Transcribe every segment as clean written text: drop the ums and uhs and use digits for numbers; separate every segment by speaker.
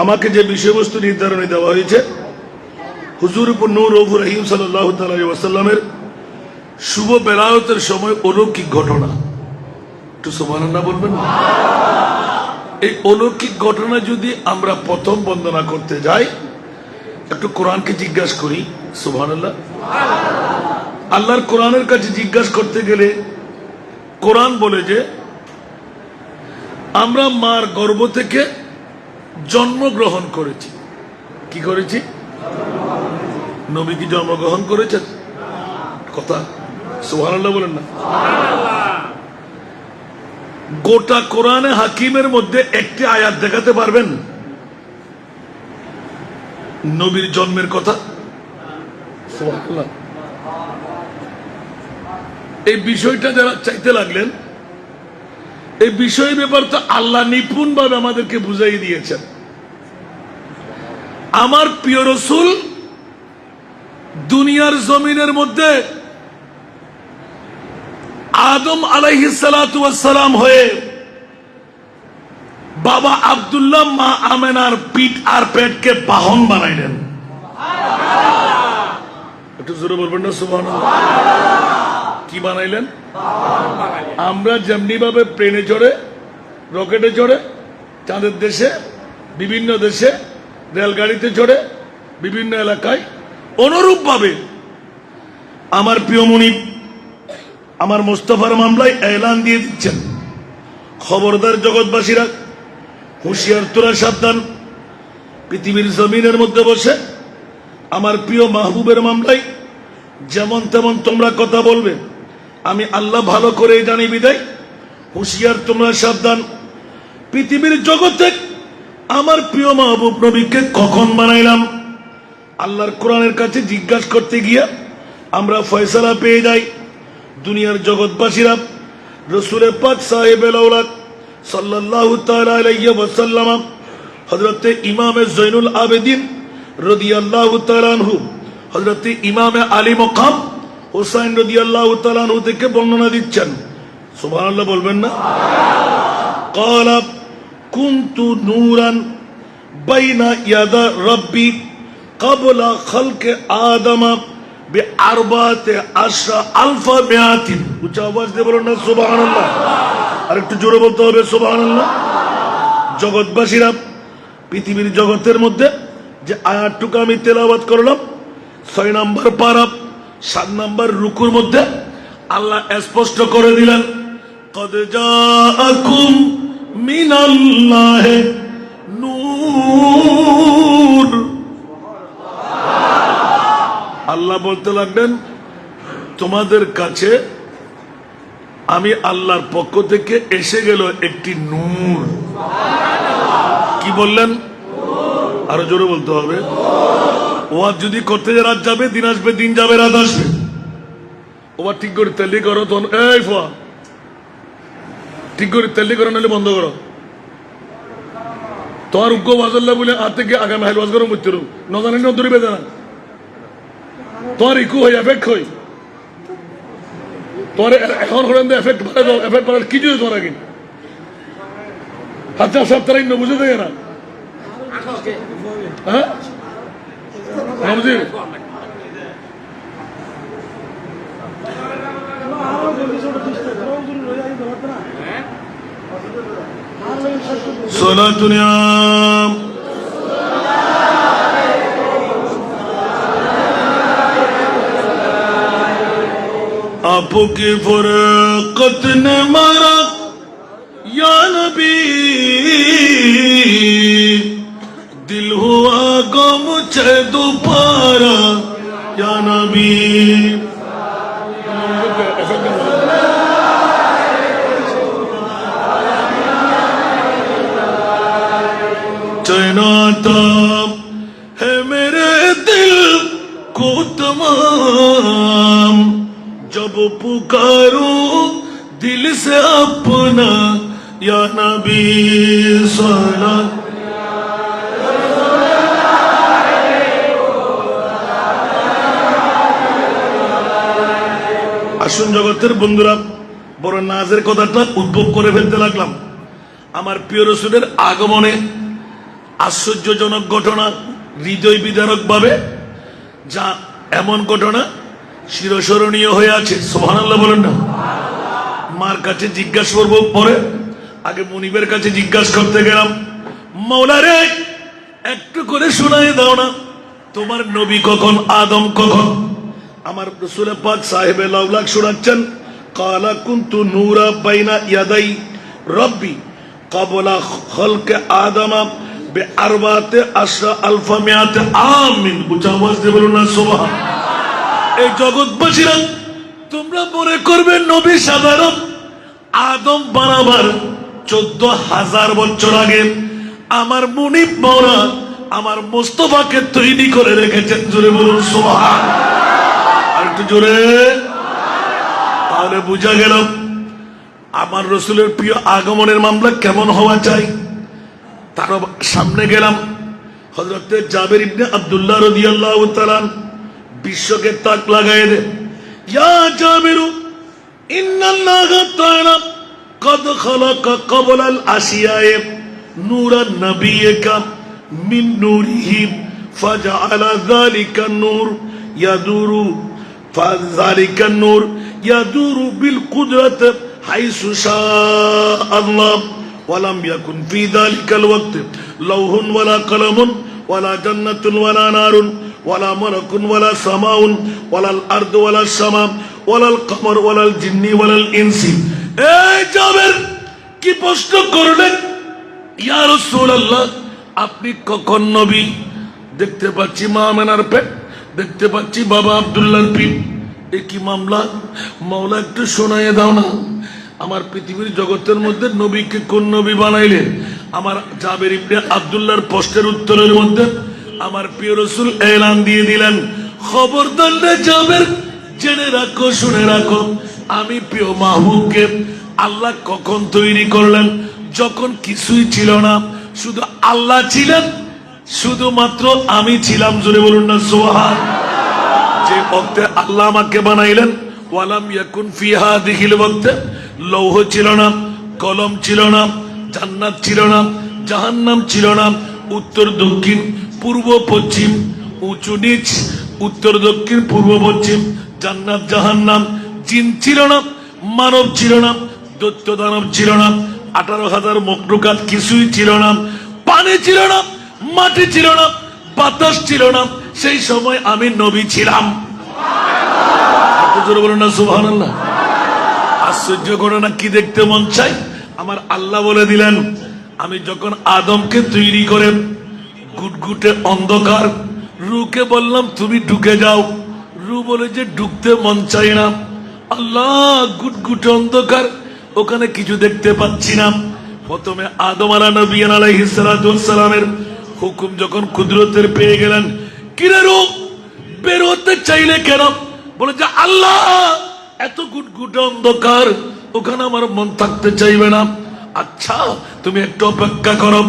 Speaker 1: আমাকে যে বিষয়বস্তু নির্ধারণে দেওয়া হয়েছে হুজুর নূর রউফুর রহিম সাল্লাল্লাহু তাআলা আলাইহি ওয়াসাল্লামের শুভ বেলায়েতের সময় অলৌকিক ঘটনা, একটু সুবহানাল্লাহ বলবেন না? এই অলৌকিক ঘটনা যদি আমরা প্রথম বন্দনা করতে যাই, একটু কোরআনকে জিজ্ঞাসা করি। সুবহানাল্লাহ। আল্লাহর কোরআনের কাছে জিজ্ঞাসা করতে গেলে কোরআন বলে যে আমরা মার গর্ভ থেকে জন্মগ্রহণ করেছি। কি করেছি? নবী কি জন্মগ্রহণ করেছেন? কথা সুবহানাল্লাহ বলেন না? গোটা কোরআনে হাকিমের মধ্যে একটি আয়াত দেখাতে পারবেন নবীর জন্মের কথা? সুবহানাল্লাহ। এই বিষয়টা যারা চাইতে লাগলেন, এই বিষয় ব্যাপার তো আল্লাহ নিপুণ ভাবে আমাদেরকে বুঝাই দিয়েছেন। আমার প্রিয় রাসূল দুনিয়ার জমিনের মধ্যে আদম আলাইহিস সালাতু ওয়াস সালাম হয়ে বাবা আব্দুল্লাহ মা আমেনার পিঠ আর পেটকে বাহন বানাইলেন। একটু জোরে বলবেন না সুবহানাল্লাহ? কি বানাইলেন? আমরা যেমনি ভাবে প্লেনে চড়ে, রকেটে চড়ে চাঁদের দেশে, বিভিন্ন দেশে রেলগাড়িতে চড়ে বিভিন্ন এলাকায়, অনুরূপ ভাবে আমার প্রিয় মুনিব আমার মোস্তফার মামলায় এলান দিয়ে দিচ্ছেন, খবরদার জগৎবাসীরা, হুঁশিয়ার তোরা সাবধান। পৃথিবীর জমিনের মধ্যে বসে আমার প্রিয় মাহবুবের মামলায় যেমন তেমন তোমরা কথা বলবে, আমি আল্লাহ ভালো করে জানি বিদায় হুঁশিয়ার তোমরা সাবধান। পৃথিবীর জগতে আমার প্রিয় মাহবুব নবীকে কখন বানাইলাম? আল্লাহর কোরআনের কাছে জিজ্ঞাসা করতে গিয়ে আমরা ফয়সালা পেয়ে যাই। দুনিয়ার জগৎবাসীরা রাসূলের পাক সাহেবে আওলাদ সাল্লাল্লাহু তাআলা আলাইহি ওয়াসাল্লাম হযরতে ইমামে জৈনুল আবেদিন রাদিয়াল্লাহু তাআলা আনহু, হযরতে ইমামে আলী মাকাম হুসাইন রাদিয়াল্লাহু তাআলা আনহু থেকে বর্ণনা দিচ্ছেন। সুবহানাল্লাহ বলবেন না? ক্বালা কুনতু নূরান বাইনা ইয়াদা রাব্বি ক্বাবলা খালকি আদম বিআরবাতি আশরা আলফা মিয়াতিন। উচ্চ আওয়াজ দিয়ে বলুন না সুবহানাল্লাহ? আর একটু জোরে বলতে হবে সুবহানাল্লাহ। জগৎবাসীরা, পৃথিবীর জগতের মধ্যে যে আয়াতটুকু আমি তেলাওয়াত করলাম 6 নম্বর পারা 7 নম্বর রুকুর মধ্যে আল্লাহ স্পষ্ট করে দিলেন, কদ জাআকুম মিনাল্লাহি নূর। আল্লাহ বলতে লাগলেন তোমাদের কাছে আমি আল্লাহর পক্ষ থেকে এসে গেল একটি নূর। কি বললেন? আরো জোরে বলতে হবে। ওয়াজ যদি করতে যে রাত যাবে, দিন আসবে, দিন যাবে, রাত আসবে। ওয়াজ ঠিক করে তেলি করো, তখন এই ফোয়া ঠিক করে তেলি করো, নাহলে বন্ধ করো। তোমার উগ্র ওয়াজল্লা বলে আর থেকে আগামী হাইল ওয়াজ করো মৃত্যুর নজানি নদরি বেদে না। তোমার ইকু হই এফেক্ট হই, তোমার এখন হলেন এফেক্ট এফেক্ট করার কি যদি তোমার আগে হাজার সব তারা বুঝে দেয় না। হ্যাঁ সালাতুনিয়া आपकी फरकत ने मारा या नबी, दिल हुआ गम मुझे दोबारा या नबी। चैनाता है मेरे दिल को तमाम, जब पुकारूं दिल से अपना या नबी सलाम। আসুন জগতের বন্ধুরা, বড় নাজের কথাটা উদ্ভব করে ফেলতে লাগলাম। আমার প্রিয় রাসূলের আগমনে আশ্চর্যজনক ঘটনা, হৃদয় বিদারক ভাবে, যা এমন ঘটনা চিরস্মরণীয় হয়ে আছে। সুবহানাল্লাহ বলেন না। মার কাছে জিজ্ঞাসা করবো পরে, আগে মুনিবের কাছে জিজ্ঞাসা করতে গেলাম, মৌলা রে একটু করে শোনাই দাও না, তোমার নবী কখন, আদম কখন? আমার রাসূল পাক সাহেবে লাউলাক শোনাচ্ছেন, কালা কুনতু নূরা বাইনা ইয়াদাই রব্বি ক্বাবলা খলকে আদমা বিআরবাতে আশরা আলফা মিয়াতে আমিন। উচ্চ আওয়াজ দিয়ে বলুন না সুবহানাল্লাহ। এই জগৎবাসীরা তোমরা মনে করবে নবী সাধারণ, আদম বানাবার 14,000 বছর আগে আমার মুনিব মাওলা আমার মুস্তাফাকে তৈরি করে রেখেছেন। জোরে বলুন সুবহানাল্লাহ। আর একটু জোরে। তাহলে বুঝা গেল আমার রসুলের প্রিয় আগমনের মামলা কেমন হওয়া চাই। তার সামনে গেলাম, হযরত জাবের ইবনে আব্দুল্লাহ রাদিয়াল্লাহু তাআলা বিশ্বকে তাক লাগায় দে, ইয়া জাবেরু ইন্নাল্লাহা তাআলা কদ খালাকা ক্বাবলাল আশিয়ায়ে নূরান নাবিয়্যিকা মিন নূরিহি ফাজআলা যালিকা নূর ইয়াদুরু ফাযালিকা নূর ইয়াদুরু বিল কুদরাত হাইসু শাআ আল্লাহ ওয়ালাম ইয়াকুন ফি যালিকাল ওয়াক্ত লাউহুন ওয়ালা কলামুন ওয়ালা জান্নাতুন ওয়ালা নারুন ওয়ালা মালাকুন ওয়ালা সামাউন ওয়ালাল আরদু ওয়ালাস সামা ওয়ালাল কমর ওয়ালাল জিন্নি ওয়ালাল ইনসি। এই জাবের কি প্রশ্ন করলেন, ইয়া রাসূলুল্লাহ আপনি কখন নবী? দেখতে পাচ্ছি মা আমেনার পেট, দেখতে পাচ্ছি বাবা আব্দুল্লাহর পিঠ, এ কি মামলা? মাওলা একটু শোনাইয়ে দাও না, আমার পৃথিবীর জগতের মধ্যে নবীকে কোন নবী বানাইলেন? আমার জাবের ইবনে আব্দুল্লাহর প্রশ্নের উত্তরের মধ্যে আমার প্রিয় রাসূল এলান দিয়ে দিলেন, খবরদার রে জাবের, জেনে রাখো, শুনে রাখো, আমি প্রিয় মাহবুবকে আল্লাহ কখন তৈরি করলেন? যখন কিছুই ছিল না, শুধু আল্লাহ ছিলেন, শুধুমাত্র আমি ছিলাম। জোরে বলুন না সুবহানাল্লাহ। যে বক্তে আল্লাহ আমাকে বানাইলেন, ওয়ালাম ইয়াকুন ফি হাযিহিল ওয়াক্তে লৌহ ছিল না, কলম ছিল না, জান্নাত ছিল না, জাহান্নাম ছিল না, উত্তর দক্ষিণ পূর্ব পশ্চিম উঁচু নিচ, উত্তর দক্ষিণ পূর্ব পশ্চিম, জান্নাত জাহান্নাম, জিন ছিল না, মানব ছিল না, দৈত্য দানব ছিল না, 18,000 মখলুকাত কিছুই ছিল না, পানি ছিল না, মাটি ছিল না, বাতাস ছিল না, সেই সময় আমি নবী ছিলাম। জোরে বলুন না সুবহানাল্লাহ। আশ্চর্য ঘটনা কি দেখতে মন চাই, আমার আল্লাহ বলে দিলেন, আমি যখন আদমকে তৈরি করে গুটগুটে অন্ধকার, রুকে বললাম তুমি ঢুকে যাও, রু বলে যে ঢুকতে মন চাই না। আল্লাহ গুটগুটে অন্ধকার, ওখানে কিছু দেখতে পাচ্ছি না। প্রথমে আদম আলাইহিস সালামের হুকুম যখন কুদরতের পেয়ে গেলেন, কিরে রু বেরোতে চাইলে কেন? বলে যে আল্লাহ এত গুটগুটে অন্ধকার, ওখানে আমার মন থাকতে চাইবে না। আচ্ছা তুমি একটু অপেক্ষা করো।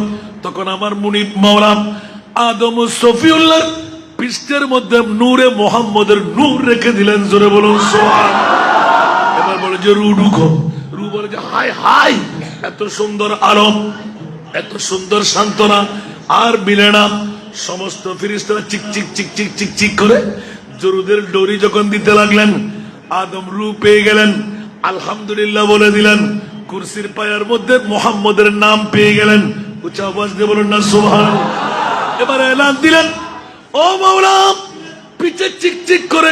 Speaker 1: তখন আমার মুনিব মাওলা আদম ও সফিউল্লাহ পৃষ্ঠের মধ্যে নূরে মোহাম্মদের নূর রেখে দিলেন। জোরে বলুন সুবহানাল্লাহ। এবার বলে যে রু ঢুকো, রু বলে যে হাই হাই, এত সুন্দর আলো, এত সুন্দর সান্ত্বনা আর মিলে না। সমস্ত ফেরেশতারা চিক চিক চিক চিক চিক চিক করে জরুদের ডরি যখন দিতে লাগলেন, আদম রু পেয়ে গেলেন, আলহামদুলিল্লাহ বলে দিলেন, কুরসির পায়ার মধ্যে মোহাম্মদের নাম পেয়ে গেলেন। উচ্চ আওয়াজ দিয়ে বলুন না সুবহানাল্লাহ। এবার এলান দিলেন, ও মাওলা, পিছে চিক চিক করে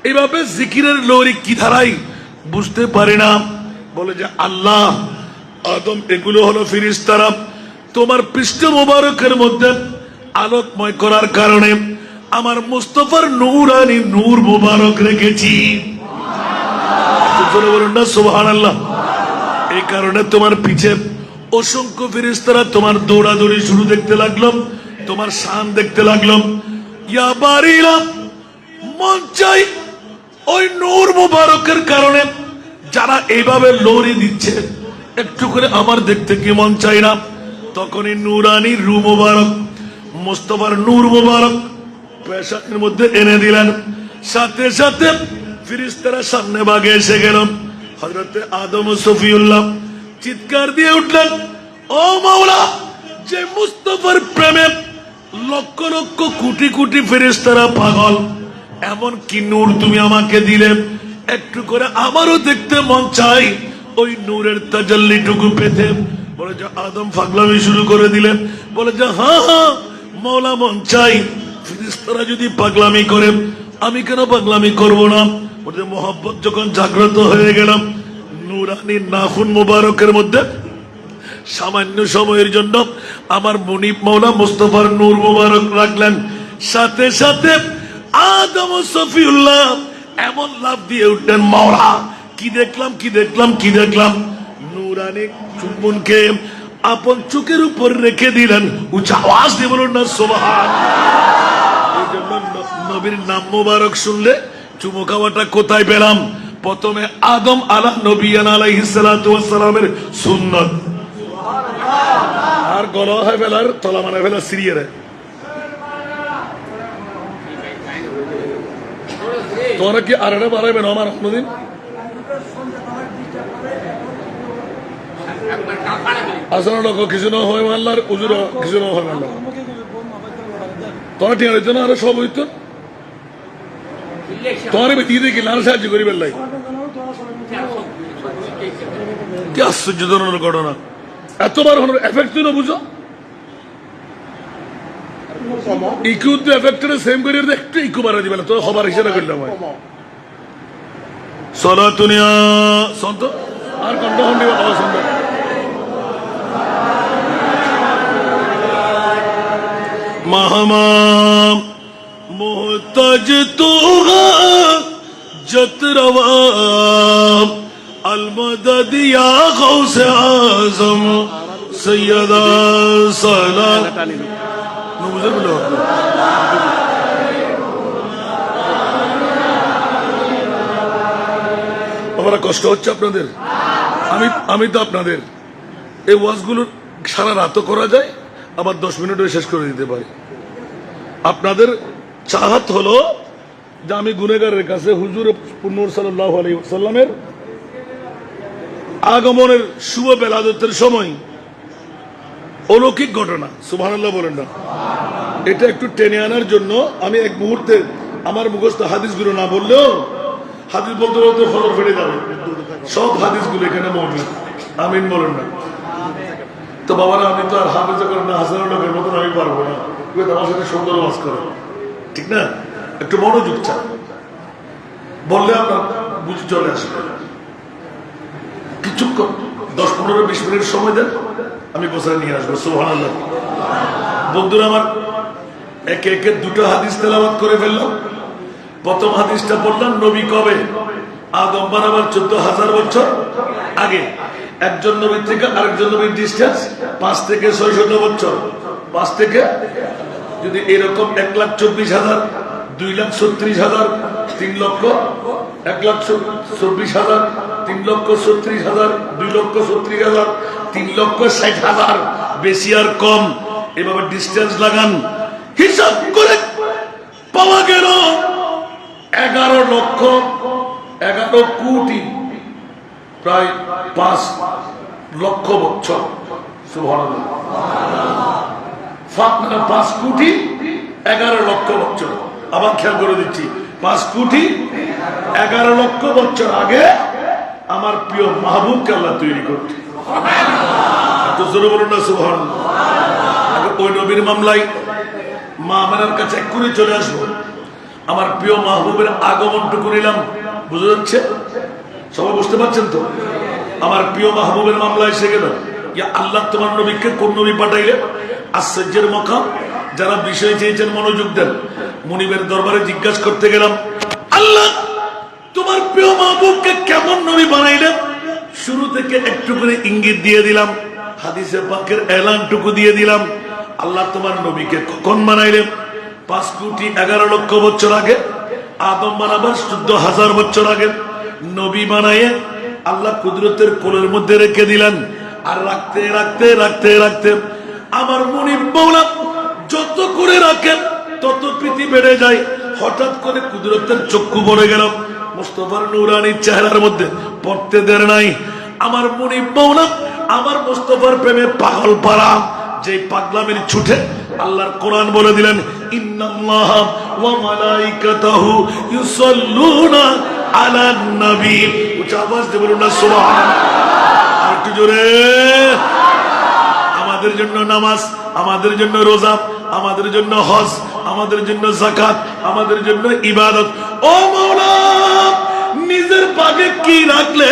Speaker 1: এইভাবে জিকিরের লহরি কি ধারাই বুঝতে পারি না। বলে যে আল্লাহ, আদম এগুলো হলো ফেরেশতারা, তোমার পৃষ্ঠ মোবারকের মধ্যে আলোকময় করার কারণে আমার মুস্তাফার নূরানি নূর মোবারক রেখেছি। বলুন না সুবহানাল্লাহ। এই কারণে তোমার পিছে অসংখ্য ফেরেশতারা তোমার দৌড়াদৌড়ি শুরু দেখতে লাগলাম, তোমার শান দেখতে লাগলাম। ইয়া বারিলা, মন চাই ওই নূর মোবারকের কারণে যারা এইভাবে লহরি দিচ্ছে, একটু করে আমার দেখতে কি মন চাই না? তখনই নূরানি রু মোবারক, মুস্তাফার নূর মোবারক পেশাকের মধ্যে এনে দিলেন। সাথে সাথে ফেরেশতারা সামনে ভাগে এসে গেল। হযরতে আদম ও সফিউল্লাহ চিৎকার দিয়ে উঠলেন, ও মাওলা, যে মুস্তাফার প্রেমে লক্ষ লক্ষ কোটি কোটি ফেরেশতারা পাগল, এমন কি নূর তুমি আমাকে দিলে, একটু করে আমারও দেখতে মন চাই ওই নূরের তাজাল্লিটুকু পেতে। বলে যে আদম পাগলামি শুরু করে দিলেন। বলে যে হ্যাঁ হ্যাঁ মওলা মন চাই, ফেরেশতারা যদি পাগলামি করে আমি কেন পাগলামি করব না। বলে মোহাব্বত যখন জাগ্রত হয়ে গেলাম, নূরানি নাখুন মুবারকের মধ্যে সামান্য সময়ের জন্য আমার মুনিব মওলা মুস্তাফার নূর মুবারক রাখলেন। সাথে সাথে আদম ও সফিউল্লাহ এমন লাভ দিয়ে উঠলেন, মাওলা কি দেখলাম কি দেখলাম কি দেখলাম। নূরানি চুম্বনকে আপন চোখের উপর রেখে দিলেন। উচ্চ আওয়াজ দিয়ে বলুন না সুবহানাল্লাহ। এই জন্য নবীর নাম মুবারক শুনলে চুমু খাওয়াটা কোথায় পেলাম? প্রথমে আদম আলা নবিয়ান আলাইহিস সালাতু ওয়াস সালামের সুন্নাত, আর গলা হয় ফেলার তলা মানে ফেলা সিরিয়ারে। তোরা কি আর এটা বাড়াইবেন আমার কোনদিন? আসলে লোক কিছু না হয় মাল্লার উজুর কিছু না হয় মাল্লার তোরা ঠিক হইতো না, আরো সব হইতো তোমার দিয়ে দেখি লাল সাহায্য করি বেল্লাই। কি আশ্চর্য ধরনের ঘটনা, এতবার হল এফেক্ট তুই না বুঝো। ইকু এফেক্টের সেম করি একটু ইকু বাড়া দিবে না তো হবার হিসেবে করলাম সলা দুনিয়া সন্ত আর কণ্ঠ খন্ডি আওয়াজ শুনবে। মাহমা মোহতাজ তো জতরওয়া المدد يا غوث اعظم سيدا صلاة আমার কষ্ট হচ্ছে আপনাদের। আমি তো আপনাদের এই ওয়াজগুলো সারা রাতও করা যায়, আবার 10 মিনিটে শেষ করে দিতে পারি। আপনাদের চাহাত হলো যে আমি গুনেগারের কাছে হুজুর নূর সাল্লাল্লাহু আলাইহি ওয়াসাল্লামের আগমনের শুভ বেলাদতের সময় অলৌকিক ঘটনা, সুবহানাল্লাহ বলেন না, এটা একটু টেনে আনার জন্য আমি এক মুহূর্তে আমার মুখস্থ হাদিসগুলো না বললেও হাদিস বলতে বলতে ফজর ফেটে যাবে, সব হাদিসগুলো এখানে মৌজুদ। আমিন বলেন না। তো বাবারা আমি তো আর হাফেজ করেন না, হাসানের লোকের মতন আমি পারবো না, আমার সাথে সুন্দর ওয়াজ করে, ঠিক না? একটু মনোযোগ চান, বললে আপনার বুঝে চলে আসবে। কিছুক্ষণ 10-15-20 মিনিট সময় দেন, আমি গোছায় নিয়ে আসবো। সুবহানাল্লাহ। বন্ধুরা আমার, একে একে 2টো হাদিস তেলাওয়াত করে ফেললাম। প্রথম হাদিসটা পড়লাম নবী কবে? আদম বানাবার 14,000 বছর আগে। একজন নবী থেকে আরেকজন নবীর ডিস্টেন্স 5 থেকে 600 বছর। 5 থেকে যদি এরকম 1,24,000, 2,36,000, 3,00,000, 1,24,000, 3,36,000, 2,36,000, 3,60,000, বেশি আর কম, এভাবে ডিস্টেন্স লাগান। হিসাব করে পাওয়া গেল 11 কোটি, প্রায় 5 লক্ষ বছর। সুবহানাল্লাহ। 5 কোটি 11 লক্ষ বছর। আবার খেয়াল করে দিচ্ছি, 5 কোটি 11 লক্ষ বছর আগে আমার প্রিয় মাহবুবকে আল্লাহ তৈরি করছে। এত জোরে বলুন না সুবহানাল্লাহ। ওই নবীর মামলায় মা আমেনার কাছে এক্ষুনি চলে আসবো। আমার প্রিয় মাহবুবের আগমনটুকু নিলাম, বুঝা যাচ্ছে? সবাই বুঝতে পারছেন তো? আমার প্রিয় মাহবুবের মামলা এসে গেল। ইয়া আল্লাহ তোমার নবীকে কোন নবী পাঠাইলে? আশ্চর্যের মাকাম। যারা বিষয় চেয়েছেন মনোযোগ দেন। মুনিবের দরবারে জিজ্ঞাসা করতে গেলাম, আল্লাহ তোমার প্রিয় মাহবুবকে কেমন নবী বানাইলেন? শুরু থেকে একটু করে ইঙ্গিত দিয়ে দিলাম, হাদিসে পাকের এলানটুকু দিয়ে দিলাম। আল্লাহ তোমার নবীকে কখন বানাইলেন? 5 কোটি 11 লক্ষ বছর আগে। আদম বানাবার 14,000 বছর আগে নবী বানায়ে আল্লাহ কুদরতের কোলের মধ্যে রেখে দিলেন। আর রাখতে রাখতে রাখতে রাখতে আমার মুনিব মাওলা যত করে রাখেন তত প্রীতি বেড়ে যায়। হঠাৎ করে কুদরতের চক্ষু পড়ে গেল মুস্তাফার নূরানির চেহারার মধ্যে, পড়তে দেয় নাই। আমার মুনিব মাওলা আমার মুস্তাফার প্রেমে পাগল পারা, যে পাগলামির ছুটে আল্লাহর কোরআন বলে দিলেন ইন্নাল্লাহা ওয়া মালাইকাতাহু ইউসাল্লুনা আলান নবী। উচ্চ আওয়াজ দিয়ে বলুন না সুবহানাল্লাহ। আর একটু জোরে। আমাদের জন্য নামাজ, আমাদের জন্য রোজা, আমাদের জন্য হজ, আমাদের জন্য যাকাত, আমাদের জন্য ইবাদত। ও মাওলা, নিজের ভাগে কি রাখলে?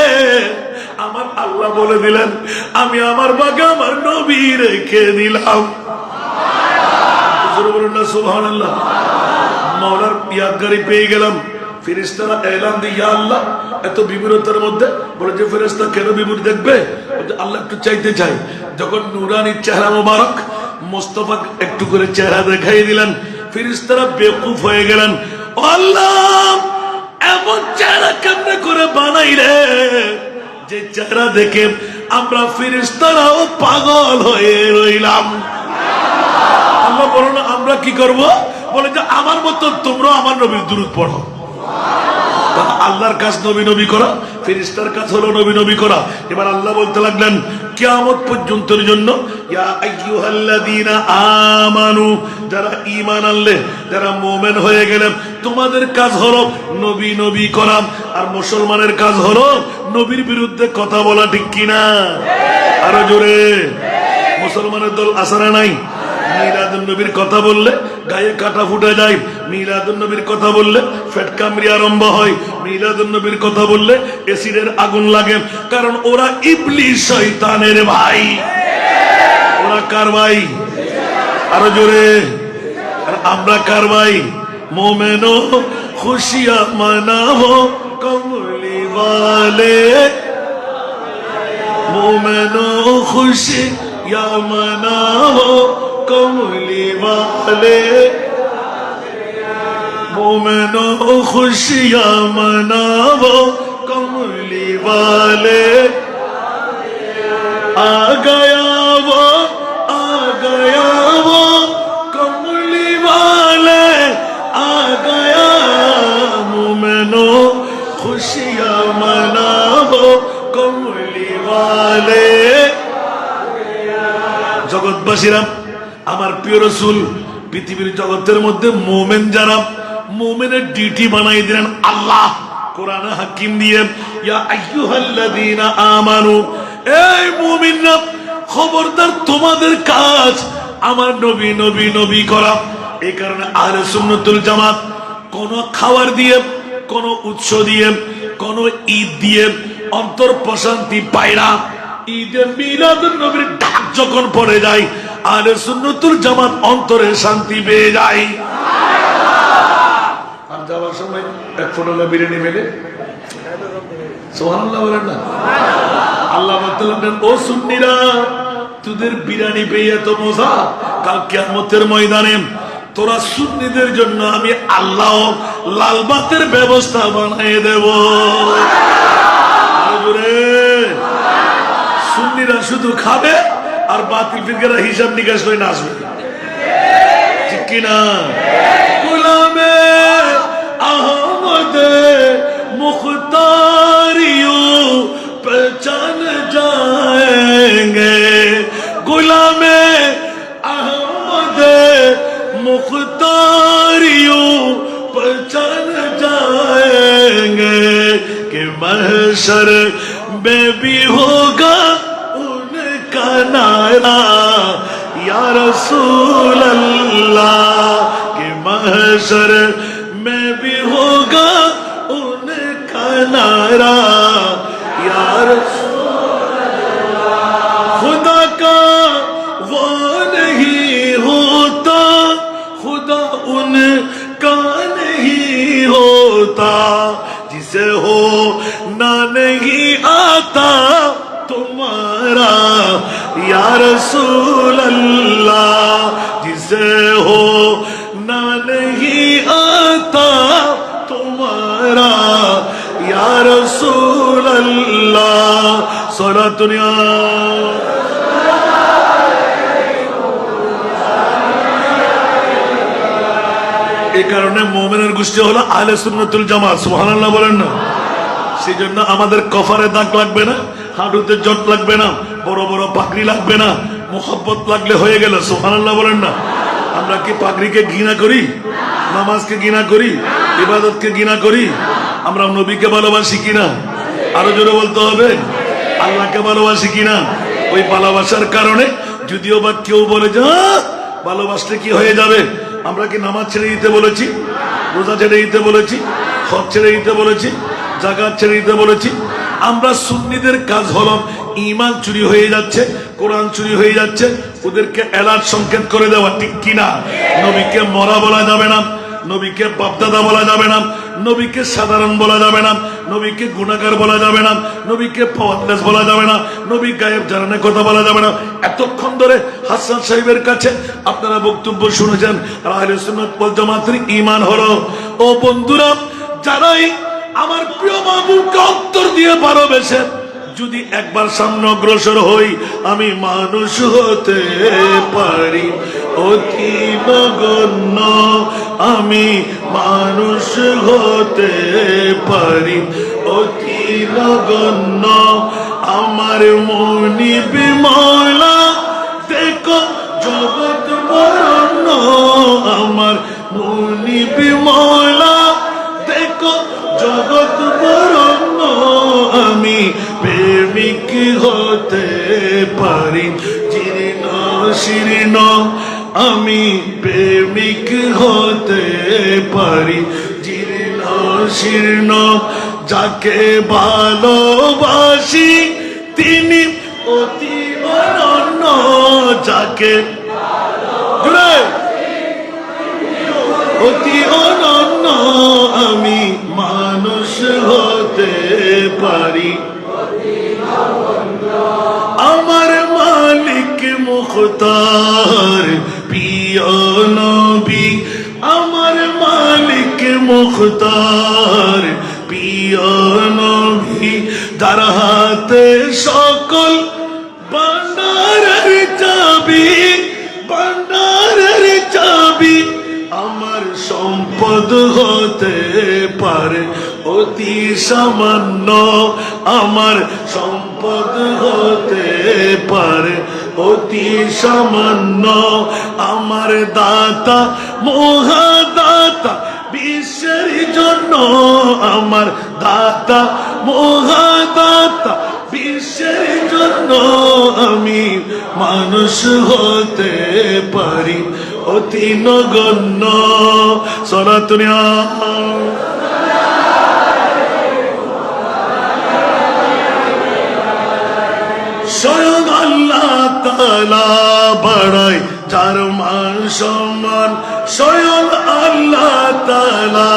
Speaker 1: আমার আল্লাহ বলে দিলেন আমি আমার ভাগে আমার নবী রেখে দিলাম। বলুন না সুবহানাল্লাহ। মাওলার ইয়াদগারি পেয়ে গেলাম। ফেরেশতারা এলান দিয়ে ইয়া আল্লাহ, এত বিমূরতার মধ্যে বলে যে ফেরেশতা কেন বিমূর দেখবে? আল্লাহ একটু চাইতে চাই। যখন নুরানি চেহারা মোবারক মুস্তাফা একটু করে চেহারা দেখাই দিলেন, ফেরেশতারা বেকুফ হয়ে গেলেন। ও আল্লাহ, এমন চেহারা কেমনে করে বানাইলে যে চেহারা দেখে আমরা ফেরেশতারাও পাগল হয়ে রইলাম। আল্লাহ বলো না আমরা কি করব? বলে যে আমার মতো তোমরা আমার নবীর দুরূদ পড়ো। আল্লাহর কাজ নবী নবী করা, ফেরেশতার কাজ হলো নবী নবী করা। এবার আল্লাহ বলতে লাগলেন কিয়ামত পর্যন্তের জন্য ইয়া আইয়ুহাল্লাযীনা আমানু, যারা ঈমান আনলে, যারা মুমিন হয়ে গেলেন, তোমাদের কাজ হলো নবী নবী করা। আর মুসলমানের কাজ হলো নবীর বিরুদ্ধে কথা বলা, ঠিক কিনা? আরো জোরে। মুসলমানের দল আসারা নাই। মিলাদুন নবীর কথা বললে গায়ে কাটা ফুটে যায়, মিলাদুন নবীর কথা বললে ফেট কামড়ি আরম্ভ হয়, মিলাদুন নবীর কথা বললে এসিডের আগুন লাগে। কারণ ওরা ইবলিস শয়তানের ভাই। ওরা কার ভাই? আরো জোরে। আর আমরা কার ভাই? মোমেনো খুশিয়া মানাবো কমলি वाले, मोमेनो खुशिया मनाओ कमली वाले, मोमेनो खुशिया मनाओ कमली वाले। आ गया वो कमली वाले, आ गया मोमेनो खुशिया मनाओ कमली वाले। জগৎবাসীরা, আমার প্রিয় রাসূল পৃথিবীর জগতের মধ্যে মুমিন যারা, মুমিনের ডিউটি বানাই দিলেন আল্লাহ কোরআন হাকিম দিয়ে। ইয়া আইয়ুহাল্লাযীনা আমানু, এই মুমিনরা খবরদার, তোমাদের কাজ আমার নবী নবী নবী করা। এই কারণে আহলে সুন্নাতুল জামাত কোন খাবার দিয়ে, কোন উৎস দিয়ে, কোন ঈদ দিয়ে অন্তর প্রশান্তি পায় না। ঈদে মিলাদুন নবীর ডাক যখন পড়ে যায়, আহলে সুন্নাতুল জামাত অন্তরে শান্তি পেয়ে যায়। আর যাওয়ার সময় এক ফোঁটা বিরিয়ানি মেলে সুবহানাল্লাহ বলেন না? আল্লাহ বলতে লাগলেন ও সুন্নিরা, তোদের বিরিয়ানি পেয়ে এত মজা, কাল কিয়ামতের ময়দানে তোরা সুন্নিদের জন্য আমি আল্লাহ লাল ভাতের ব্যবস্থা বানিয়ে দেব। সুন্নিরা শুধু খাবে আর বাতিল ফিরকারা হিসাব নিকাশ করে নাচবে, ঠিক কিনা? গোলামে আহমদ মুখতারিও পহচান যায়েঙ্গে, গোলামে আহমদ मुख्तारियों पहचान जाएंगे कि महशर में भी होगा उनका नारा या रसूल अल्लाह, कि महशर में भी होगा उनका नारा या रसूल अल्लाह। खुदा का वो नहीं होता, खुदा उनका नहीं होता, जिसे हो ना नहीं आता तुम्हारा या रसूल अल्लाह, जिसे हो ना नहीं आता तुम्हारा या रसूल अल्लाह। सारा दुनिया এই কারণে মুমিনের গোষ্ঠী হলো আহলে সুন্নাতুল জামাত। সুবহানাল্লাহ বলেন না? সেই জন্য আমাদের কফারে দাগ লাগবে না, হাঁটুতে জট লাগবে না, বড় বড় পাগড়ি লাগবে না, মোহাব্বত লাগলে হয়ে গেল। সুবহানাল্লাহ বলেন না। আমরা কি পাগড়িকে ঘৃণা করি, নামাজকে ঘৃণা করি, ইবাদতকে ঘৃণা করি? আমরা নবীকে ভালোবাসি কিনা? আরো জোরে বলতে হবে, আল্লাহকে ভালোবাসি কিনা? ওই ভালোবাসার কারণে যদিও বা কেউ বলে যে ভালোবাসলে কি হয়ে যাবে, আমরা কি নামাজ ছেড়ে দিতে বলেছি, রোজা ছেড়ে দিতে বলেছি, হজ ছেড়ে দিতে বলেছি, যাকাত ছেড়ে দিতে বলেছি? আমরা সুন্নিদের কাজ হলো ঈমান চুরি হয়ে যাচ্ছে, কোরআন চুরি হয়ে যাচ্ছে, ওদেরকে অ্যালার্ট সংকেত করে দেওয়া, ঠিক কিনা? নবীকে মরা বলা যাবে না, নবীকে বাপদাদা বলা যাবে না, নবীকে সাধারণ বলা যাবে না, নবীকে গুনাহগার বলা যাবে না, নবীকে পাওয়ারলেস বলা যাবে না, নবী গায়েব জানানোর কথা বলা যাবে না। এতক্ষণ ধরে হাসান সাহেবের কাছে আপনারা বক্তব্য শুনেছেন, আর আহলে সুন্নাত ওয়াল জামাতের ঈমান হলো, ও বন্ধুরা, যারাই আমার প্রিয় মাহবুবকে অন্তর দিয়ে ভালোবেসে যদি একবার সামনে অগ্রসর হই, আমি মানুষ হতে পারি অতি নগণ্য, আমি মানুষ হতে পারি অতি নগণ্য। আমার মুনিব মওলা দেখো জগৎ বরণ্য, আমার মুনিব মওলা দেখো জগৎ বরণ্য, আমি প্রেমিক হতে পারি জীর্ণ শীর্ণ, আমি প্রেমিক হতে পারি জীর্ণ শীর্ণ। যাকে ভালোবাসি তিনি অতি অনন্য, যাকে অতি অনন্য, আমি মানুষ হতে পারি। আমার মালিক মুখতার প্রিয় নবী, আমার মালিক মুখতার প্রিয় নবী, যার হাতে সকল ভান্ডারের চাবি, ভান্ডারের চাবি, আমার সম্পদ হতে পারে অতি সামান্য, আমার সম্পদ হতে পারে অতি সামান্য। আমার দাতা মহাদাতা বিশ্বের জন্য, আমার দাতা মহাদাতা বিশ্বের জন্য, আমি মানুষ হতে পারি অতি নগণ্য। সলাতুনিয়া স্বয়ং আল্লাহ তাআলা বাড়ায় যার মান সম্মান, স্বয়ং আল্লাহ তাআলা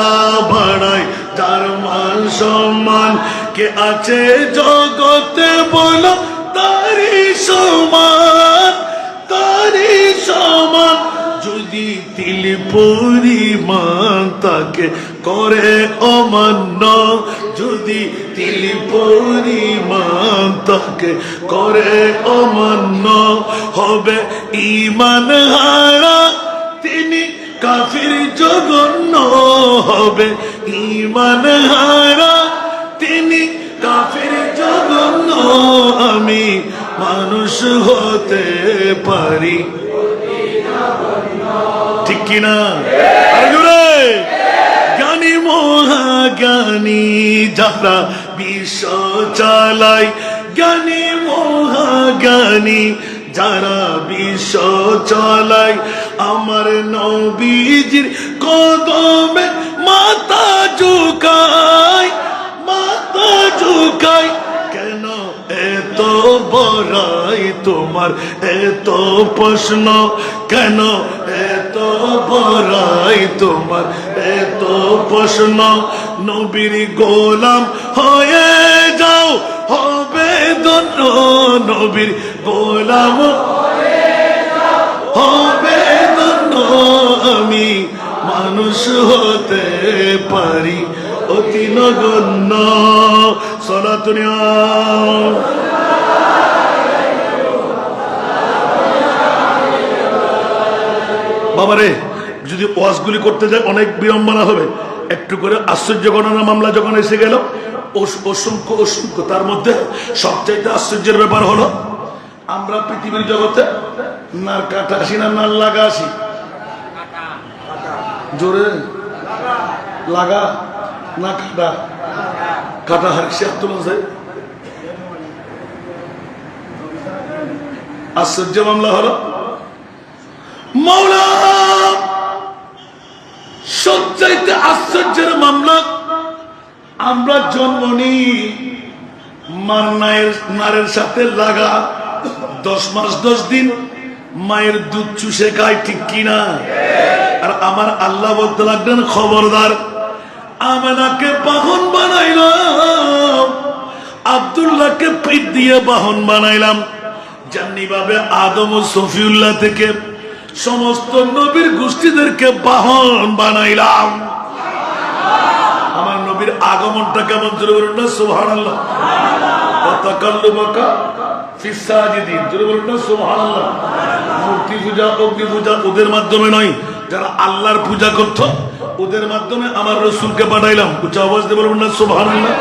Speaker 1: বাড়ায় যার মান সম্মান। কে আছে জগতে বলো তারি সমান, তারি সমান। যদি তিল পরিমাণ তাকে করে অমান্য, যদি তিল পরিমাণ তাকে করে অমান্য, হবে ঈমান হারা তিনি কাফির জঘন্য, হবে ঈমান হারা তিনি কাফির জঘন্য। আমি মানুষ হতে পারি, ঠিক কিনা? জ্ঞানী মহাজ্ঞানী যারা বিশ্ব চালায়, জ্ঞানী মহাজ্ঞানী যারা বিশ্ব চালায়, আমার নবীজির কদমে মাথা ঝুঁকায়, মাথা ঝুঁকায়। কেন এত বড়াই তোমার, এত প্রশ্ন, কেন এত বড়াই তোমার, এত প্রশ্ন? নবীর গোলাম হয়ে যাও হবে ধন্য, নবীর গোলাম হবে ধন্য। আমি মানুষ হতে পারি অতি নগণ্য। সলাতুনিয়া বাবারে, যদি ওয়াজগুলি করতে যায় অনেক বিড়ম্বনা হবে। একটু করে আশ্চর্য গণনা মামলা যখন এসে গেল, অসংখ্য অসংখ্য, তার মধ্যে সবচাইতে আশ্চর্যের ব্যাপার হলো আমরা পৃথিবীর জগতে নার কাটা আসি না নার লাগা আসি? জোরে লাগা না কাটা? কাটা হারছে আব্দুল সাহেব। আশ্চর্য মামলা হলো মাওলা, সবচাইতে আশ্চর্যের মামলা। আমরা জন্ম নিই মার নারের সাথে লাগা, 10 মাস 10 দিন মায়ের দুধ চুষে খায়, ঠিক কিনা? আর আমার আল্লাহ বলতে লাগলেন, খবরদার, আমেনাকে বাহন বানাইলাম, আব্দুল্লাহকে পিঠ দিয়ে বাহন বানাইলাম, যেমনি ভাবে আদম ও সফিউল্লাহ থেকে সমস্ত নবীর গোষ্ঠীদেরকে বাহন বানাইলাম। আমার নবীর আগমনটা কেমন জোরে বলুন না সুবহানাল্লাহ। তাকাল্লুবাকা ফিস সাজিদিন, জোরে বলুন না সুবহানাল্লাহ। মূর্তি পূজা, অগ্নি পূজা ওদের মাধ্যমে নয়, যারা আল্লাহর পূজা করত ওদের মাধ্যমে আমার রাসূলকে পাঠাইলাম। উচ্চ আওয়াজ দিয়ে বলুন না সুবহানাল্লাহ।